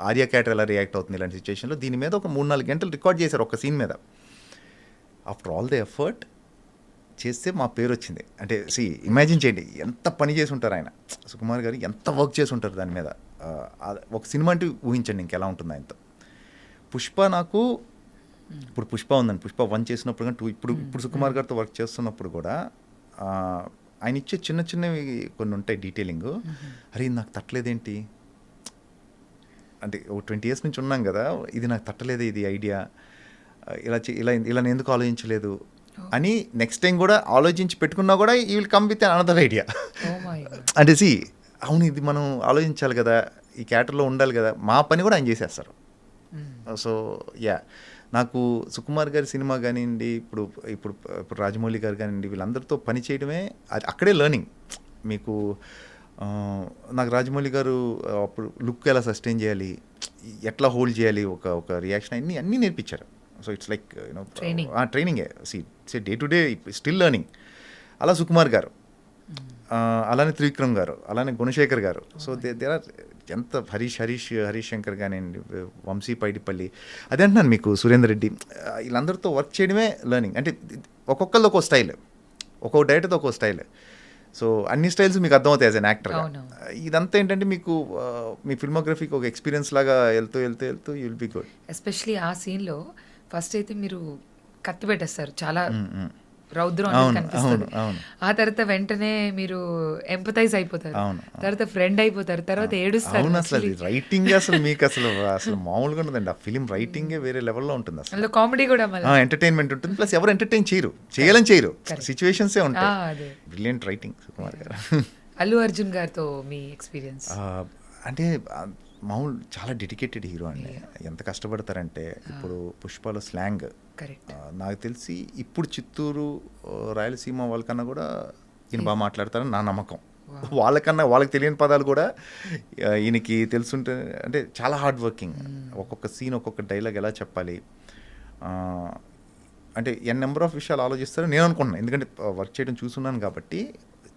ఆర్య క్యారెక్టర్ ఎలా రియాక్ట్ అవుతుంది, ఇలాంటి సిచ్యువేషన్లో దీని మీద ఒక 3-4 గంటలు రికార్డ్ చేశారు ఒక సీన్ మీద. ఆఫ్టర్ ఆల్ ద ఎఫర్ట్ చేస్తే మా పేరు వచ్చింది. అంటే ఇమాజిన్ చేయండి ఎంత పని చేసి ఉంటారు ఆయన, సుకుమార్ గారు ఎంత వర్క్ చేసి ఉంటారు దాని మీద. ఒక సినిమా అంటే ఊహించండి ఇంకెలా ఉంటుంది ఆయనతో. పుష్ప నాకు ఇప్పుడు పుష్ప ఉందండి, పుష్ప 1 చేసినప్పుడు కానీ 2 ఇప్పుడు సుకుమార్ గారితో వర్క్ చేస్తున్నప్పుడు కూడా ఆయన ఇచ్చే చిన్న చిన్నవి కొన్ని ఉంటాయి డీటెయిలింగ్. అరే ఇది నాకు తట్టలేదేంటి అంటే 20 years నుంచి ఉన్నాం కదా, ఇది నాకు తట్టలేదు, ఇది ఐడియా ఇలా నేను ఎందుకు ఆలోచించలేదు అని నెక్స్ట్ టైం కూడా ఆలోచించి పెట్టుకున్నా కూడా ఈ will come with another idea. అంటే అవును ఇది మనం ఆలోచించాలి కదా, ఈ క్యారెక్టర్లో ఉండాలి కదా, మా పని కూడా ఆయన చేసేస్తారు. సో నాకు సుకుమార్ గారి సినిమా కానివ్వండి, ఇప్పుడు రాజమౌళి గారు కానివ్వండి, వీళ్ళందరితో పని చేయడమే అక్కడే లెర్నింగ్. మీకు నాకు రాజమౌళి గారు అప్పుడు లుక్ ఎలా సస్టైన్ చేయాలి, ఎట్లా హోల్డ్ చేయాలి, ఒక రియాక్షన్ అన్నీ నేర్పించారు. సో ఇట్స్ లైక్ యూనో ట్రైనింగే. Day to day still learning. అలా సుకుమార్ గారు, అలానే త్రివిక్రమ్ గారు, అలానే గుణశేఖర్ గారు. సో దేర్ ఆర్ ఎంత హరీష్ శంకర్ కానివ్వండి, వంశీ పైడిపల్లి, అదే అంటున్నాను మీకు, సురేందర్ రెడ్డి, వీళ్ళందరితో వర్క్ చేయడమే లెర్నింగ్. అంటే ఒక్కొక్కరిది ఒక్కో స్టైల్, ఒక్కొక్క డైరెక్టర్తో ఒక్కో స్టైల్. సో అన్ని స్టైల్స్ మీకు అర్థమవుతాయి యాజ్ అన్ యాక్టర్గా. ఇదంతా ఏంటంటే మీకు మీ ఫిల్మోగ్రఫీకి ఒక ఎక్స్పీరియన్స్ లాగా వెళ్తూ you will be good. Especially ఆ సీన్లో ఫస్ట్ అయితే మీరు కత్తి పెట్టేస్తారు, చాలా రౌద్రం కనిపిస్తుంది. ఆ తర్వాత వెంటనే మీరు ఎంపథైజ్ అయిపోతారు, తర్వాత ఫ్రెండ్ అయిపోతారు, తర్వాత ఏడుస్తారు. అసలు రైటింగ్ అసలు మీకు అసలు మామూలుగా ఉండదండి. ఆ ఫిలిం రైటింగే వేరే లెవెల్లో ఉంటుంది. అసలు కామెడీ కూడా ఎంటర్టైన్మెంట్ ఉంటుంది, ప్లస్ ఎవరు ఎంటర్టైన్ చేయాలని చేయరు, సిచ్యువేషన్సే ఉంటాయి. బ్రిలియంట్ రైటింగ్ సుకుమార్ గారు. అల్లు అర్జున్ గారితో మీ ఎక్స్పీరియన్స్? అంటే మామూలు చాలా డెడికేటెడ్ హీరో అండి. ఎంత కష్టపడతారంటే ఇప్పుడు పుష్పలో స్లాంగ్ నాకు తెలిసి ఇప్పుడు చిత్తూరు రాయలసీమ వాళ్ళకన్నా కూడా ఈయన బాగా మాట్లాడతారని నా నమ్మకం. వాళ్ళకి తెలియని పదాలు కూడా ఈయనకి తెలుసుంటే, అంటే చాలా హార్డ్ వర్కింగ్. ఒక్కొక్క సీన్ ఒక్కొక్క డైలాగ్ ఎలా చెప్పాలి అంటే నెంబర్ ఆఫ్ విషయాలు ఆలోచిస్తారు నేను అనుకుంటున్నాను. ఎందుకంటే వర్క్ చేయడం చూస్తున్నాను కాబట్టి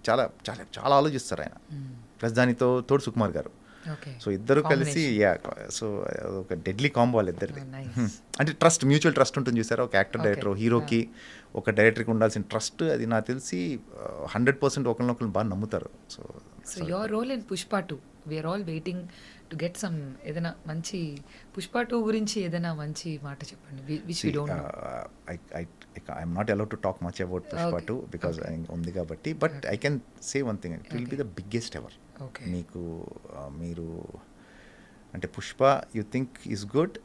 చాలా చాలా చాలా ఆలోచిస్తారు ఆయన. ప్లస్ దానితో తోడు సుకుమార్ గారు. సో ఇద్దరు కలిసి సో ఒక డెడ్లీ కాంబో వాళ్ళిద్దరిది. అంటే ట్రస్ట్, మ్యూచువల్ ట్రస్ట్ ఉంటుంది చూసారా, ఒక యాక్టర్ డైరెక్టర్ హీరోకి ఒక డైరెక్టర్కి ఉండాల్సిన ట్రస్ట్, అది నాకు తెలిసి 100% ఒకరినొకరు బాగా నమ్ముతారు. So your role in Pushpa 2, we are all waiting to get some ఏదైనా మంచి పుష్ప 2 గురించి ఏదైనా మంచి మాట చెప్పండి. Which we don't know. I'm not allowed to talk much about Pushpa 2 because ఉంది కాబట్టి, but I can say one thing, it will be the biggest ever. మీకు మీరు అంటే Pushpa you think is good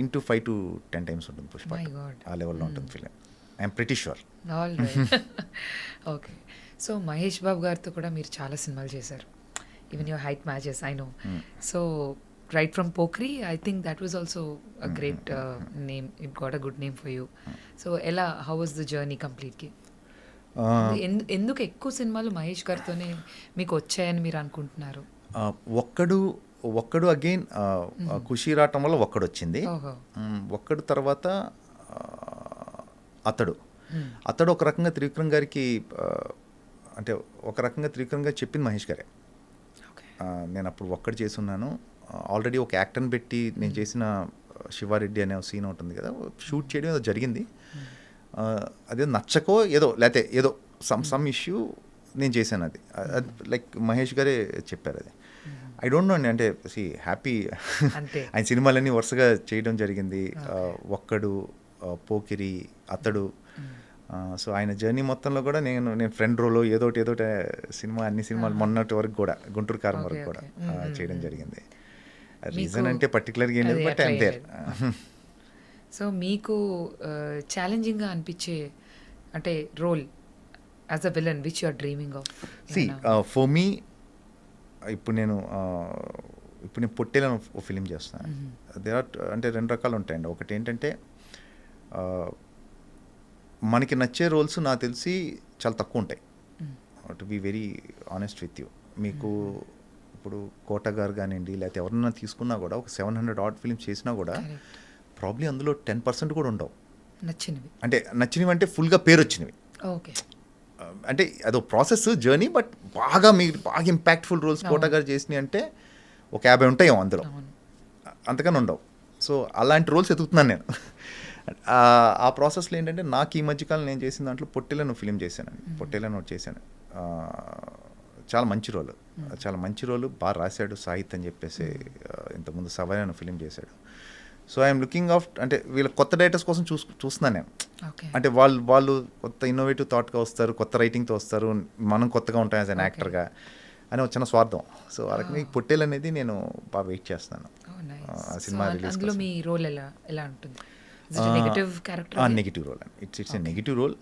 into 5 to 10 times ఉంటుంది పుష్ప. ఆ లెవెల్లో ఉంటుంది film, I'm pretty sure. Okay. So Mahesh Babu గారితో కూడా మీరు చాలా సినిమాలు చేశారు, even your height matches I know. So right from Pokiri, I think that was also a great name, it got a good name for you. So how was the journey కంప్లీట్గా? ఎందుకు ఎక్కువ సినిమాలు మహేష్ గారితోనే మీకు వచ్చాయని మీరు అనుకుంటున్నారు? ఒక్కడు అగైన్ ఖుషీ రావటం వల్ల ఒక్కడు వచ్చింది. ఒక్కడు తర్వాత అతడు ఒక రకంగా త్రివిక్రమ్ గారికి, అంటే ఒక రకంగా త్రివిక్రమ్ గారు చెప్పింది మహేష్ గారే. నేను అప్పుడు ఒక్కడు చేస్తున్నాను, ఆల్రెడీ ఒక యాక్టర్ని పెట్టి నేను చేసిన శివారెడ్డి అనే సీన్ ఉంటుంది కదా, షూట్ చేయడం ఏదో జరిగింది. అదే నచ్చకో లేకపోతే ఏదో సమ్ ఇష్యూ నేను చేశాను. అది లైక్ మహేష్ గారే చెప్పారు. అది ఐ డోంట్ నో అండి. అంటే హ్యాపీ ఆయన సినిమాలన్నీ వరుసగా చేయడం జరిగింది. ఒక్కడు, పోకిరి, అతడు. సో ఆయన జర్నీ మొత్తంలో కూడా నేను ఫ్రెండ్ రోలో ఏదోటి సినిమా, అన్ని సినిమాలు మొన్నటి వరకు కూడా గుంటూరు కారం వరకు కూడా చేయడం జరిగింది. రీజన్ అంటే పర్టికులర్గా ఏం లేదు, బట్ ఐఎమ్ దేర్. సో మీకు ఛాలెంజింగ్గా అనిపించే అంటే role as a villain which you are dreaming of? For me ఇప్పుడు నేను పొట్టేలను ఫిలిం చేస్తాను. దేర్ ఆర్ అంటే 2 రకాలు ఉంటాయండి. ఒకటి ఏంటంటే మనకి నచ్చే రోల్స్ నాకు తెలిసి చాలా తక్కువ ఉంటాయి, to be very honest with you. మీకు ఇప్పుడు కోట గారు కానివ్వండి, లేకపోతే ఎవరన్నా తీసుకున్నా కూడా ఒక 700 odd ఫిలిమ్స్ చేసినా కూడా ప్రాబ్లీ అందులో 10% కూడా ఉండవు నచ్చినవి. అంటే నచ్చినవి అంటే ఫుల్గా పేరు వచ్చినవి. ఓకే. అంటే అదో ప్రాసెస్, జర్నీ. బట్ బాగా ఇంపాక్ట్ఫుల్ రోల్స్ కోట గారు చేసినాయి అంటే ఒక 50 ఉంటాయేమో అందులో, అంతకన్నా ఉండవు. సో అలాంటి రోల్స్ ఎదుగుతున్నాను నేను. ఆ ప్రాసెస్లో ఏంటంటే నాకు ఈ మధ్యకాలం నేను చేసిన దాంట్లో పొట్టేలను ఫిలిం చేశానండి. పొట్టేలను చేశాను. చాలా మంచి రోలు బాగా రాశాడు సాహిత్ అని చెప్పేసి. ఇంతకుముందు సవైన ఫిలిం చేశాడు. సో ఐఎమ్ లుకింగ్ ఆఫ్ అంటే వీళ్ళ కొత్త డైరెక్టర్స్ కోసం చూస్తున్నాను నేను. ఓకే అంటే వాళ్ళు కొత్త ఇన్నోవేటివ్ థాట్గా వస్తారు, కొత్త రైటింగ్తో వస్తారు, మనం కొత్తగా ఉంటాం యాజ్ అన్ యాక్టర్గా అని ఒక చిన్న స్వార్థం. సో ఆ రకంగా ఈ పొట్టేల్ అనేది నేను బాగా వెయిట్ చేస్తాను ఆ సినిమా రిలీజ్. అందులో మీ రోల్ ఎలా ఉంటుంది? Negative character? నెగిటివ్ రోల్ అండి. It's a negative role.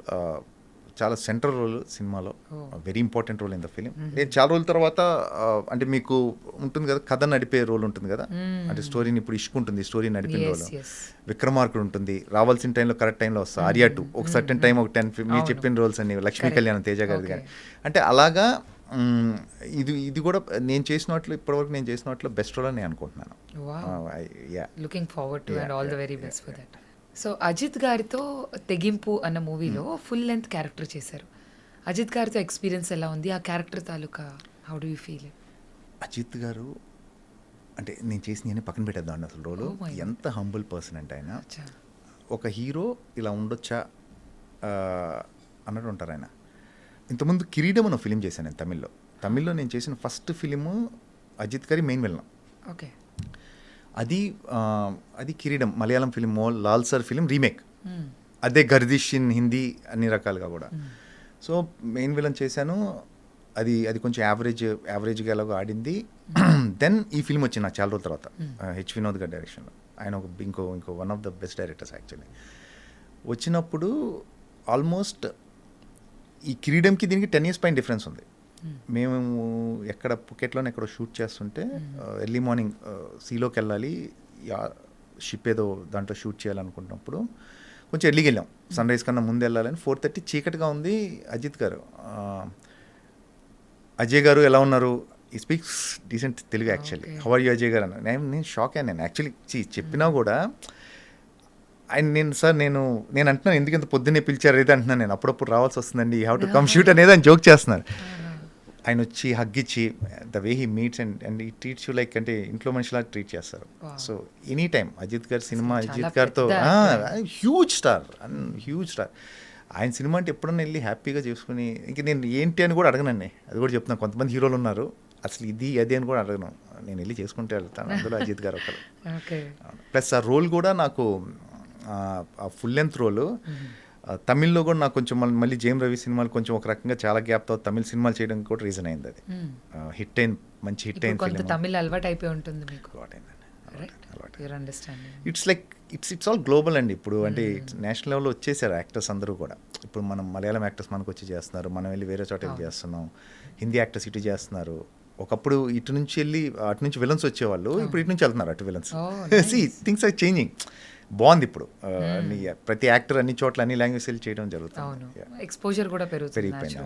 చాలా సెంట్రల్ రోల్ సినిమాలో, very important role in the film. నేను చాలా రోజుల తర్వాత అంటే మీకు ఉంటుంది కదా కథ నడిపే రోల్ ఉంటుంది కదా, అంటే స్టోరీని ఇప్పుడు ఇష్కుంటుంది, స్టోరీ నడిపే రోల్. విక్రమార్కుడు ఉంటుంది, రావాల్సిన టైంలో కరెక్ట్ టైంలో వస్తుంది. ఆర్యా 2 ఒక సర్టన్ టైం ఒక 10 మీరు చెప్పిన రోల్స్ అన్ని, లక్ష్మీ కళ్యాణ్, తేజ గారిది కానీ. అంటే అలాగా ఇది కూడా నేను చేసిన వాటిలో ఇప్పటివరకు నేను చేసిన వాటిలో బెస్ట్ రోల్ అని నేను అనుకుంటున్నాను. Looking forward to and all the very best for that. So Ajith గారితో తెగింపు అన్న మూవీలో ఫుల్ లెంత్ క్యారెక్టర్ చేశారు. అజిత్ గారితో ఎక్స్పీరియన్స్ ఎలా ఉంది? ఆ క్యారెక్టర్ తాలూకా how do you feel? Ajith garu అంటే నేను చేసిన పక్కన పెట్టేద్దాం అండి. అసలు రోలు ఎంత హంబుల్ పర్సన్ అంటే ఆయన. ఒక హీరో ఇలా ఉండొచ్చా అన్నట్టు ఉంటారు ఆయన. ఇంతకుముందు కిరీటం అన్న ఫిలిం చేశాను నేను తమిళ్లో నేను చేసిన ఫస్ట్ ఫిలిము అజిత్ గారి మెయిన్ విలన్. ఓకే. అది కిరీటం Malayalam film, Lal sir film remake. అదే గర్దిష్ ఇన్ హిందీ, అన్ని రకాలుగా కూడా. సో మెయిన్ విలన్ చేశాను. అది కొంచెం యావరేజ్గా ఎలాగో ఆడింది. దెన్ ఈ ఫిల్మ్ వచ్చింది నాకు చాలా రోజుల తర్వాత, హెచ్ వినోద్ గారి డైరెక్షన్లో. ఆయన ఇంకో one of the best directors actually. వచ్చినప్పుడు ఆల్మోస్ట్ ఈ కిరీడంకి దీనికి 10 years పైన డిఫరెన్స్ ఉంది. మేము ఎక్కడ పుకెట్లోనే ఎక్కడో షూట్ చేస్తుంటే ఎర్లీ మార్నింగ్ సీలోకి వెళ్ళాలి, షిప్ ఏదో దాంట్లో షూట్ చేయాలనుకున్నప్పుడు కొంచెం ఎర్లీకి వెళ్ళాం. సన్ రైజ్ కన్నా ముందు వెళ్ళాలని. 4:30 చీకటిగా ఉంది. అజిత్ గారు, అజయ్ గారు ఎలా ఉన్నారు, ఈ speaks decent Telugu actually, how are you Ajay garu అన్న. నేను షాక్ అయ్యాను. నేను యాక్చువల్లీ చెప్పినా కూడా ఆయన నేను అంటున్నాను ఎందుకు ఇంత పొద్దున్నే పిలిచారు అయితే అంటున్నాను. నేను అప్పుడప్పుడు రావాల్సి వస్తుందండి, you have to come shoot అనేది ఆయన జోక్ చేస్తున్నారు. ఆయన వచ్చి హగ్ ఇచ్చి the way he meets and he treats you like అంటే ఇంట్లో మనిషిలా ట్రీట్ చేస్తారు. సో ఎనీ టైమ్ అజిత్ గారి సినిమా, అజిత్ గారితో హ్యూజ్ స్టార్. ఆయన సినిమా అంటే ఎప్పుడన్నా వెళ్ళి హ్యాపీగా చేసుకుని ఇంక నేను ఏంటి అని కూడా అడగనండి. అది కూడా చెప్తున్నాను. కొంతమంది హీరోలు ఉన్నారు అసలు ఇది అది అని కూడా అడగను, నేను వెళ్ళి చేసుకుంటే వెళ్తాను. అందులో అజిత్ గారు ఒకరు. ప్లస్ ఆ రోల్ కూడా నాకు ఆ ఫుల్ లెంత్ రోలు తమిళ్లో కూడా నాకు కొంచెం మళ్ళీ జేమ్ రవి సినిమాలు కొంచెం ఒక రకంగా చాలా గ్యాప్తో తమిళ సినిమాలు చేయడానికి కూడా రీజన్ అయింది. అది మంచి హిట్ అయింది. తమిళ అలవాటు అయిపోయి ఉంటుంది మీకు. ఇట్స్ ఆల్ గ్లోబల్ అండి ఇప్పుడు. అంటే నేషనల్ లెవెల్లో వచ్చేసారు యాక్టర్స్ అందరూ కూడా. ఇప్పుడు మనం మలయాళం యాక్టర్స్ మనకు వచ్చి చేస్తున్నారు, మనం వెళ్ళి వేరే చోట వెళ్ళి చేస్తున్నాం. హిందీ యాక్టర్స్ ఇటు చేస్తున్నారు. ఒకప్పుడు ఇటు నుంచి వెళ్ళి అటు నుంచి విలన్స్ వచ్చేవాళ్ళు, ఇప్పుడు ఇటు నుంచి వెళ్తున్నారు అటు విలన్స్. Things are changing. బాగుంది ఇప్పుడు. ప్రతి యాక్టర్ అన్ని చోట్ల అన్ని లాంగ్వేజ్ వెళ్ళి చేయడం జరుగుతుంది. ఎక్స్పోజర్ కూడా పెరిగిపోయింది.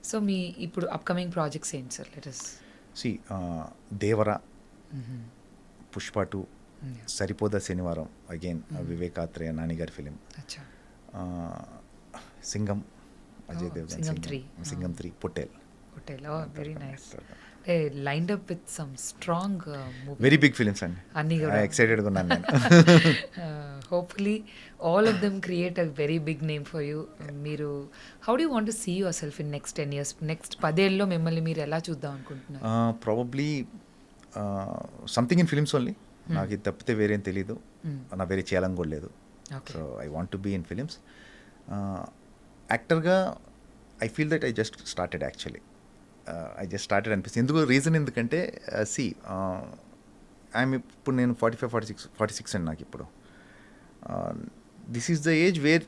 సో మీ ఇప్పుడు అప్కమింగ్ ప్రాజెక్ట్స్ ఏంటి sir? Let see Devara, Pushpa 2, Saripodhaa Sanivaaram again Vivek Athreya Nani గారి film, Singham Ajay Devgn, Singham 3, Pottel. Very nice. lined up with some strong movies. Very big films and excited గా నేను. Hopefully all of them create a very big name for you. మీరు how do you want to see yourself in next 10 years? Next 10 ఏళ్ళలో మిమ్మల్ని మీరు ఎలా చూద్దాం అనుకుంటున్నారు? Probably something in films only. నాకు ఇది తప్పితే వేరేం తెలీదు, నా వేరే చేయాలని కూడా లేదు. So I want to be in films. యాక్టర్గా I feel that I just started actually. అనిపిస్తుంది. ఎందుకంటే ఐఎమ్ ఇప్పుడు నేను 45-46 అండి నాకు ఇప్పుడు. This is the age where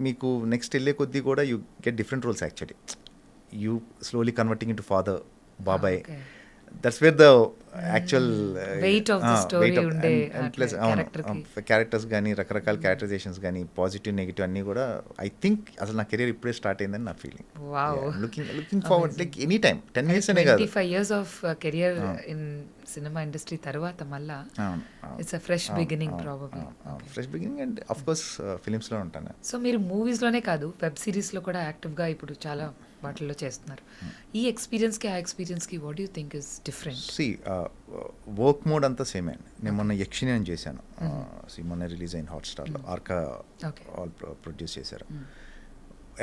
మీకు నెక్స్ట్ వెళ్ళే కొద్దీ కూడా you get different roles actually. You slowly converting in to father, బాబాయ్. That's where the actual weight of the story ఉండే. ప్లస్ క్యారెక్టర్స్ కానీ రకరకాల క్యారెక్టరైజేషన్స్ కానీ పాజిటివ్ నెగిటివ్ అన్నీ కూడా ఐ థింక్ అసలు నా కెరీర్ ఇప్పుడే స్టార్ట్ అయిందని నా ఫీలింగ్. Looking forward like any time 10 years అనే కాదు, 25 years of career in cinema industry తర్వాత మళ్ళా it's a fresh beginning probably. Fresh beginning and of course ఫిలిమ్స్లో ఉంటాను. సో మీరు మూవీస్లోనే కాదు వెబ్ సిరీస్లో కూడా యాక్టివ్గా ఇప్పుడు చాలా వాటిల్లో చేస్తున్నారు. ఈ ఎక్స్పీరియన్స్కి ఆ ఎక్స్పీరియన్స్కి what you think is different? See work mode అంతా సేమ్ అండి. నేను మొన్న యక్షిని అని చేశాను, మొన్న రిలీజ్ అయిన హాట్స్టార్లో. ఆర్కా ఆల్ ప్రొడ్యూస్ చేశారు.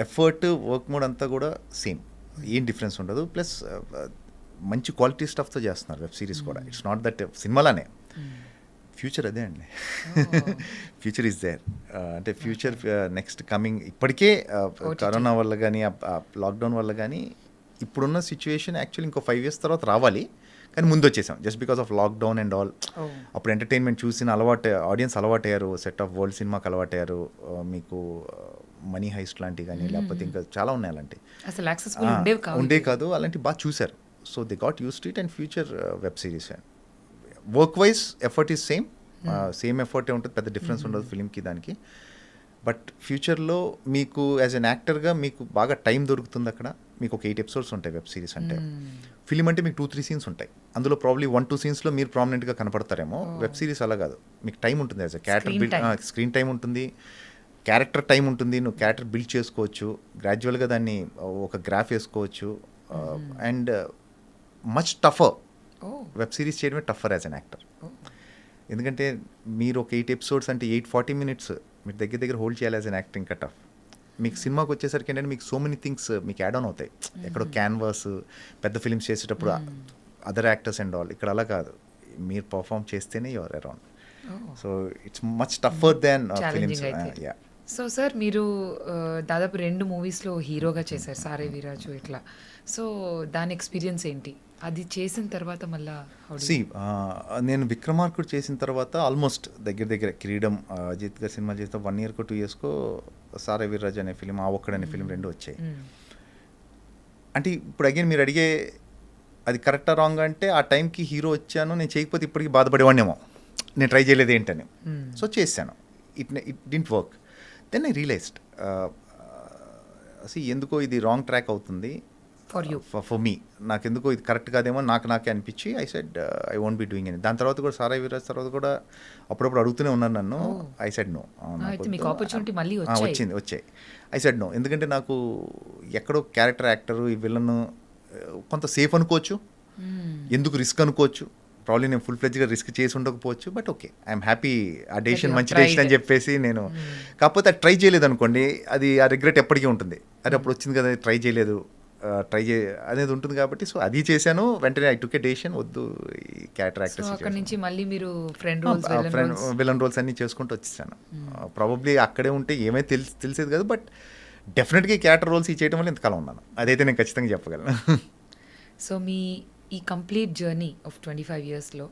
ఎఫర్ట్ వర్క్ మోడ్ అంతా కూడా సేమ్, ఏం డిఫరెన్స్ ఉండదు. ప్లస్ మంచి క్వాలిటీ స్టఫ్తో చేస్తున్నారు వెబ్ సిరీస్ కూడా. ఇట్స్ నాట్ దట్ సినిమాలానే ఫ్యూచర్ అదే అండి. Future is there. అంటే ఫ్యూచర్ నెక్స్ట్ కమింగ్ ఇప్పటికే కరోనా వల్ల కానీ లాక్డౌన్ వల్ల కానీ ఇప్పుడున్న సిచ్యువేషన్ యాక్చువల్లీ ఇంకో 5 years తర్వాత రావాలి, కానీ ముందు వచ్చేసాం just because of lockdown and all. అప్పుడు ఎంటర్టైన్మెంట్ చూసిన ఆడియన్స్ అలవాటయ్యారు, సెట్ ఆఫ్ వరల్డ్ సినిమాకి అలవాటయ్యారు. మీకు మనీ హైస్ట్ లాంటివి కానీ లేకపోతే ఇంకా చాలా ఉన్నాయి అలాంటివి, అసలు యాక్సెసిబుల్ ఉండే కాదు అలాంటివి బాగా చూశారు. So they got use to it. And future web series work wise effort is same ఎఫర్టే ఉంటుంది, పెద్ద డిఫరెన్స్ ఉండదు ఫిలింకి దానికి. బట్ ఫ్యూచర్లో మీకు యాజ్ అన్ యాక్టర్గా మీకు బాగా టైం దొరుకుతుంది. అక్కడ మీకు ఒక 8 episodes ఉంటాయి వెబ్ సిరీస్ అంటే. ఫిలిం అంటే మీకు 2-3 scenes ఉంటాయి, అందులో ప్రాబ్లీ 1-2 scenesలో మీరు ప్రామినెంట్గా కనపడతారేమో. వెబ్ సిరీస్ అలా కాదు, మీకు టైం ఉంటుంది, as a character screen time ఉంటుంది, క్యారెక్టర్ టైం ఉంటుంది. నువ్వు క్యారెక్టర్ బిల్డ్ చేసుకోవచ్చు, గ్రాడ్యువల్గా దాన్ని ఒక గ్రాఫ్ వేసుకోవచ్చు. అండ్ మచ్ టఫర్, వెబ్ సిరీస్ చేయడమే టఫర్ యాజ్ అన్ యాక్టర్. ఎందుకంటే మీరు ఒక 8 episodes అంటే 840 minutes మీరు దగ్గర హోల్డ్ చేయాలి యాజ్ అన్ యాక్టర్, ఇంకా టఫ్. మీకు సినిమాకి వచ్చేసరికి ఏంటంటే మీకు సో మెనీ థింగ్స్ మీకు యాడ్ ఆన్ అవుతాయి. ఎక్కడో క్యాన్వాస్ పెద్ద ఫిల్మ్స్ చేసేటప్పుడు అదర్ యాక్టర్స్ అండ్ ఆల్, ఇక్కడ అలా కాదు, మీరు పర్ఫామ్ చేస్తేనే your around. So it's much టఫర్ than films. Yeah. So sir మీరు దాదాపు 2 moviesలో హీరోగా చేశారు, సారే వీరాజు ఇట్లా. సో దాని ఎక్స్పీరియన్స్ ఏంటి, అది చేసిన తర్వాత మళ్ళా నేను విక్రమార్కుడు చేసిన తర్వాత ఆల్మోస్ట్ దగ్గర కిరీడం అజిత్ గారి సినిమా చేస్తే 1 year 2 years సారే వీర్రాజు అనే ఫిలిం, ఆ ఒక్కడనే ఫిలిం 2 వచ్చాయి. అంటే ఇప్పుడు అగైన్ మీరు అడిగే అది కరెక్టా రాంగ్ అంటే, ఆ టైంకి హీరో వచ్చాను, నేను చేయకపోతే ఇప్పటికీ బాధపడేవాడినేమో, నేను ట్రై చేయలేదు ఏంటని. సో చేశాను, it didn't work. Then I realised ఎందుకో ఇది రాంగ్ ట్రాక్ అవుతుంది ఫర్ మీ, నాకెందుకో ఇది కరెక్ట్ కాదేమో నాకే అనిపించి I said I won't be doing any. దాని తర్వాత కూడా సారా వీరాజ్ తర్వాత కూడా అప్పుడప్పుడు అడుగుతూనే ఉన్నాను నన్ను. I said no. వచ్చాయి. ఐ సెడ్ నో, ఎందుకంటే నాకు ఎక్కడో క్యారెక్టర్ యాక్టరు ఈ విలన్ కొంత సేఫ్ అనుకోవచ్చు, ఎందుకు రిస్క్ అనుకోవచ్చు, ప్రాబ్లీ నేను ఫుల్ ఫ్లెడ్జ్గా రిస్క్ చేసి ఉండకపోవచ్చు. బట్ ఓకే, ఐఎమ్ హ్యాపీ, ఆ డెసిషన్ మంచి డెసిషన్ అని చెప్పేసి నేను. కాకపోతే అది ట్రై చేయలేదు అనుకోండి, అది ఆ రిగ్రెట్ ఎప్పటికీ ఉంటుంది. అది అప్పుడు వచ్చింది కదా, ట్రై చేయలేదు అనేది ఉంటుంది. కాబట్టి సో అది చేశాను, వెంటనే ఐ టుక్ ఏ డెసిషన్, వద్దు ఈ క్యారెక్టర్ యాక్టర్స్. అక్కడ నుంచి మళ్ళీ మీరు విలన్ రోల్స్ అన్నీ చేసుకుంటూ వచ్చేసాను. ప్రాబబ్లీ అక్కడే ఉంటే ఏమై తెలిసేది కదా, బట్ డెఫినెట్గా ఈ క్యారెక్టర్ రోల్స్ చేయడం వల్ల ఇంతకాలం ఉన్నాను, అదైతే నేను ఖచ్చితంగా చెప్పగలను. సో మీ ఈ కంప్లీట్ జర్నీ ఆఫ్ 25 yearsలో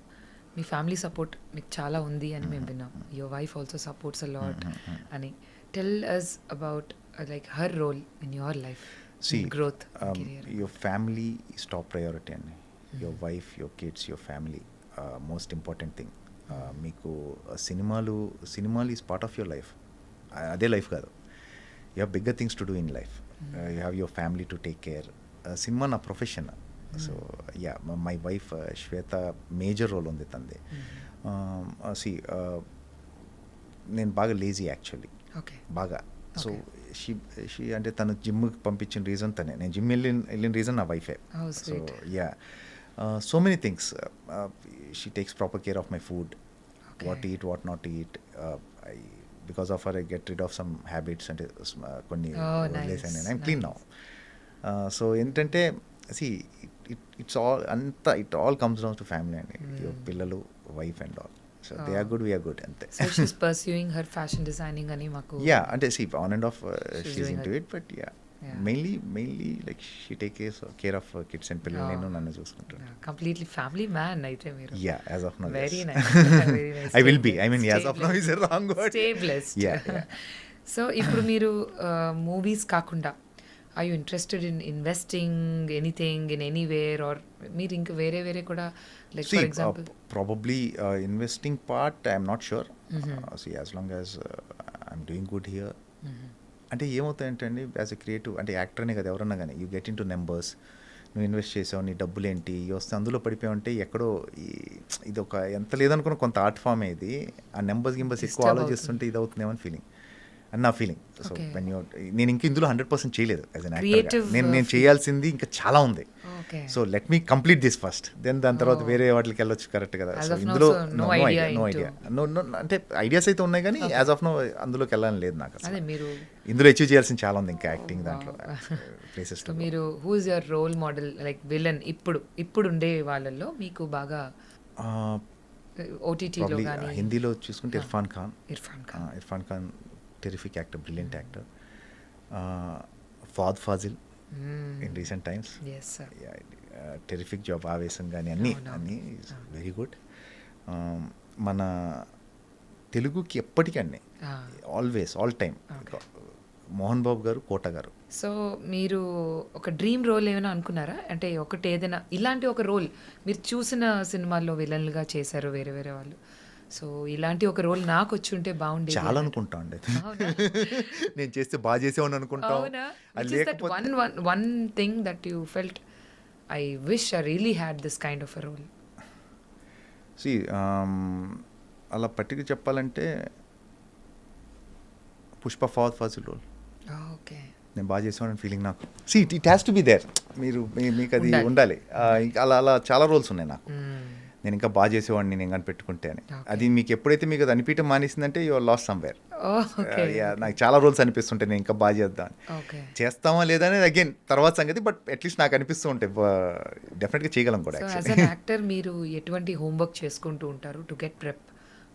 మీ ఫ్యామిలీ సపోర్ట్ మీకు చాలా ఉంది అని మేము విన్నాం. Your wife also supports a lot అని. Tell us about like her role in your life, growth, your family is top priority and your wife, your kids, your family, most important thing. మీకు సినిమాలు is part of your life, అదే life కాదు. you have bigger things to do in life. You have your family to take care. Cinema నా profession. So yeah, my wife Shweta major role ఉంది తంది. నేను బాగా lazy actually, బాగా. So she అంటే తను జిమ్కి పంపించిన రీజన్ తనే, నేను జిమ్ వెళ్ళిన రీజన్ నా వైఫే. So yeah, so many things. She takes proper care of my food, what eat, what not eat. Because of her I get rid of some habits, అంటే కొన్ని వదిలేసాను. I'm clean now. సో ఏంటంటే it's all అంతా it all comes down to family అండి. పిల్లలు, wife and all. So they are good, we are good. Ante. So she's pursuing her fashion designing ani maku. Yeah, and see on and off she's into it, but yeah. Mainly like she takes care of kids and పిల్లలు, నేను నన్ను చూసుకుంటాను. Completely family man అయితే మీరు. Yeah, as of now. Very nice. Very nice. I will be. I mean, as of now is a wrong word. Stay blessed. Yeah. So ఇప్పుడు మీరు movies కాకుండా are you interested in investing anything in anywhere, or మీరు ఇంకా వేరే కూడా, like for example probably investing part I am not sure. See, as long as I'm doing good here. అంటే ఏమవుతాయంటే అండి, as a creative అంటే యాక్టర్నే కదా ఎవరన్నా కానీ, you get in to numbers. నువ్వు ఇన్వెస్ట్ చేసావు, నీ డబ్బులు ఏంటి వస్తే అందులో పడిపోయావంటే ఎక్కడో ఇది ఒక ఎంత లేదనుకున్న కొంత ఆర్ట్ ఫామే ఇది. ఆ నెంబర్స్ ఎక్కువ ఆలోచిస్తుంటే ఇది అవుతుందేమో అని ఫీలింగ్, అని నా ఫీలింగ్. సో నేను ఇంకా ఇందులో 100% చేయలేదు యాజ్ అన్ యాక్టర్. నేను చేయాల్సింది ఇంకా చాలా ఉంది. So let me complete this first, then దాని తర్వాత వేరే వాటికి వెళ్ళొచ్చు. కరెక్ట్ కదా. సో ఇందులో నో ఐడియా, అంటే ఐడియాస్ అయితే ఉన్నాయి కానీ యాజ్ ఆఫ్ నో అందులోకి వెళ్ళాలని లేదు నాకు. ఇందులో అచీవ్ చేయాల్సింది చాలా ఉంది ఇంకా యాక్టింగ్ దాంట్లో ప్లేసెస్. మీరు who is your role model, like villain ఇప్పుడు ఉండే వాళ్ళల్లో మీకు బాగా ఓటీటీలో ప్రాబ్లీ కానీ హిందీలో చూసుకుంటే Irfan Khan. Irfan Khan terrific actor, brilliant actor. Fahadh Faasil in recent times, yes sir. Terrific job. Aavesham కానీ అన్నీ వెరీ గుడ్. మన తెలుగుకి ఎప్పటికీ అన్నీ always all time Mohan Babu garu, Kota గారు. సో మీరు ఒక డ్రీమ్ రోల్ ఏమైనా అనుకున్నారా? అంటే ఒకటి ఏదైనా ఇలాంటి ఒక రోల్ మీరు చూసిన సినిమాల్లో విలన్లుగా చేశారు వేరే వేరే వాళ్ళు. సో ఇలాంటి ఒక రోల్ నాకు వచ్చి ఉంటే బాగుండేది. చాలా అనుకుంటా అండి. నేను చేస్తే బాగా చేసేవాడిని అనుకుంటాం. One thing that you felt I wish I really had this kind of a role. See అలా పట్టిక చెప్పాలంటే పుష్ప ఫాద్ ఫాజిల్ రోల్ ఓకే, నేను బాగా చేసేవాడిని ఫీలింగ్ నాకు. See it has to be there. మీకు అది ఉండాలి. అలా అలా చాలా రోల్స్ ఉన్నాయి నాకు. నేను ఇంకా బాగా చేసేవాడిని నేను కానీ పెట్టుకుంటే అని. అది మీకు ఎప్పుడైతే మీకు అది అనిపించడం మానేసిందంటే యువర్ లాస్ట్ సమ్వేర్. నాకు చాలా రోల్స్ అనిపిస్తుంటాయి నేను ఇంకా బాగా చేద్దాం, చేస్తామా లేదా అనేది అగైన్ తర్వాత సంగతి. బట్ అట్లీస్ట్ నాకు అనిపిస్తూ ఉంటాయి డెఫినెట్గా చేయగలం కూడా. యాజ్ అన్ యాక్టర్ మీరు ఎటువంటి హోంవర్క్ చేసుకుంటూ ఉంటారు to get prep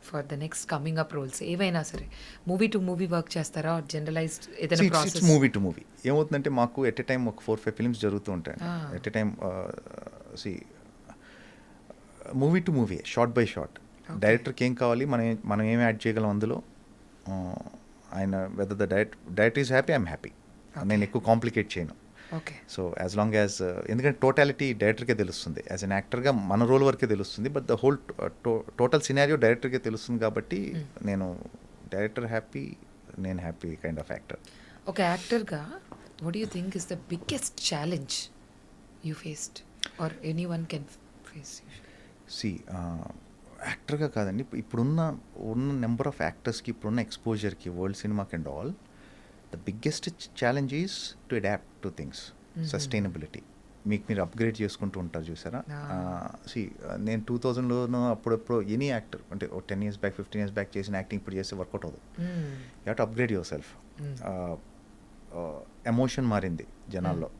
for the next coming up roles ఏవైనా సరే? మూవీ టు మూవీ వర్క్ చేస్తారా, జనరలైజ్డ్ ఏదైనా ప్రాసెస్? మూవీ టు మూవీ ఏమవుతుందంటే మాకు ఎట్ ఎ టైం ఒక 4-5 ఫిల్మ్స్ జరుగుతూ ఉంటాయి at a time. Movie to movie, shot by shot. డైరెక్టర్కి ఏం కావాలి, మనం ఏం యాడ్ చేయగలం అందులో. ఆయన whether the director is happy, I'm happy. నేను ఎక్కువ కాంప్లికేట్ చేయను. సో యాజ్ లాంగ్ యాజ్, ఎందుకంటే టోటాలిటీ డైరెక్టర్కే తెలుస్తుంది. యాజ్ అన్ యాక్టర్గా మన రోల్ వరకే తెలుస్తుంది, but the whole total scenario డైరెక్టర్కే తెలుస్తుంది. కాబట్టి నేను డైరెక్టర్ హ్యాపీ, నేను హ్యాపీ కైండ్ ఆఫ్ యాక్టర్. ఒక యాక్టర్గా what you think is the biggest challenge you faced or any one can face? See యాక్టర్గా కాదండి, ఇప్పుడున్న నెంబర్ ఆఫ్ యాక్టర్స్కి, ఇప్పుడున్న ఎక్స్పోజర్కి, వరల్డ్ సినిమాకి and all, the biggest challenge is to adapt to things. Sustainability. మీరు అప్గ్రేడ్ చేసుకుంటూ ఉంటారు చూసారా. సి నేను 2000లోనూ అప్పుడెప్పుడు ఎనీ యాక్టర్ అంటే 10 years బ్యాక్ 15 years బ్యాక్ చేసిన యాక్టింగ్ ఇప్పుడు చేస్తే వర్కౌట్ అవ్వదు. You have to upgrade your self. Emotion మారింది జనాల్లో.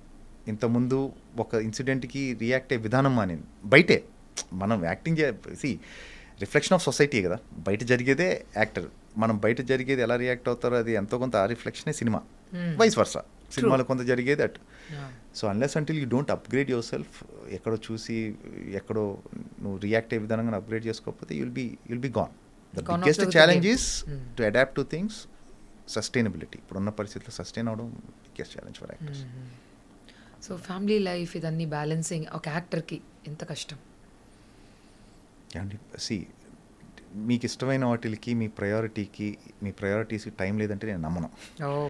ఇంతకుముందు ఒక ఇన్సిడెంట్కి రియాక్ట్ అయ్యే విధానం మారింది. బయటే మనం యాక్టింగ్ రిఫ్లెక్షన్ ఆఫ్ సొసైటీ కదా, బయట జరిగేదే యాక్టర్. మనం బయట జరిగేది ఎలా రియాక్ట్ అవుతారో అది ఎంతో కొంత ఆ రిఫ్లెక్షనే సినిమా. వైస్ వర్సా, సినిమాలో కొంత జరిగేది అటు. So unless until you don't upgrade yourself, ఎక్కడో చూసి ఎక్కడో నువ్వు రియాక్ట్ అయ్యే విధానంగా అప్గ్రేడ్ చేసుకోకపోతే you'll be gone. The biggest challenge is to adapt to things. Sustainability ఇప్పుడున్న పరిస్థితుల్లో సస్టైన్ అవడం biggest challenge for actors. So family life ఇదన్నీ బ్యాలెన్సింగ్ ఒక యాక్టర్కి ఎంత కష్టం? అండి సి మీకు ఇష్టమైన వాటికి, మీ ప్రయారిటీస్కి టైం లేదంటే నేను నమ్మను.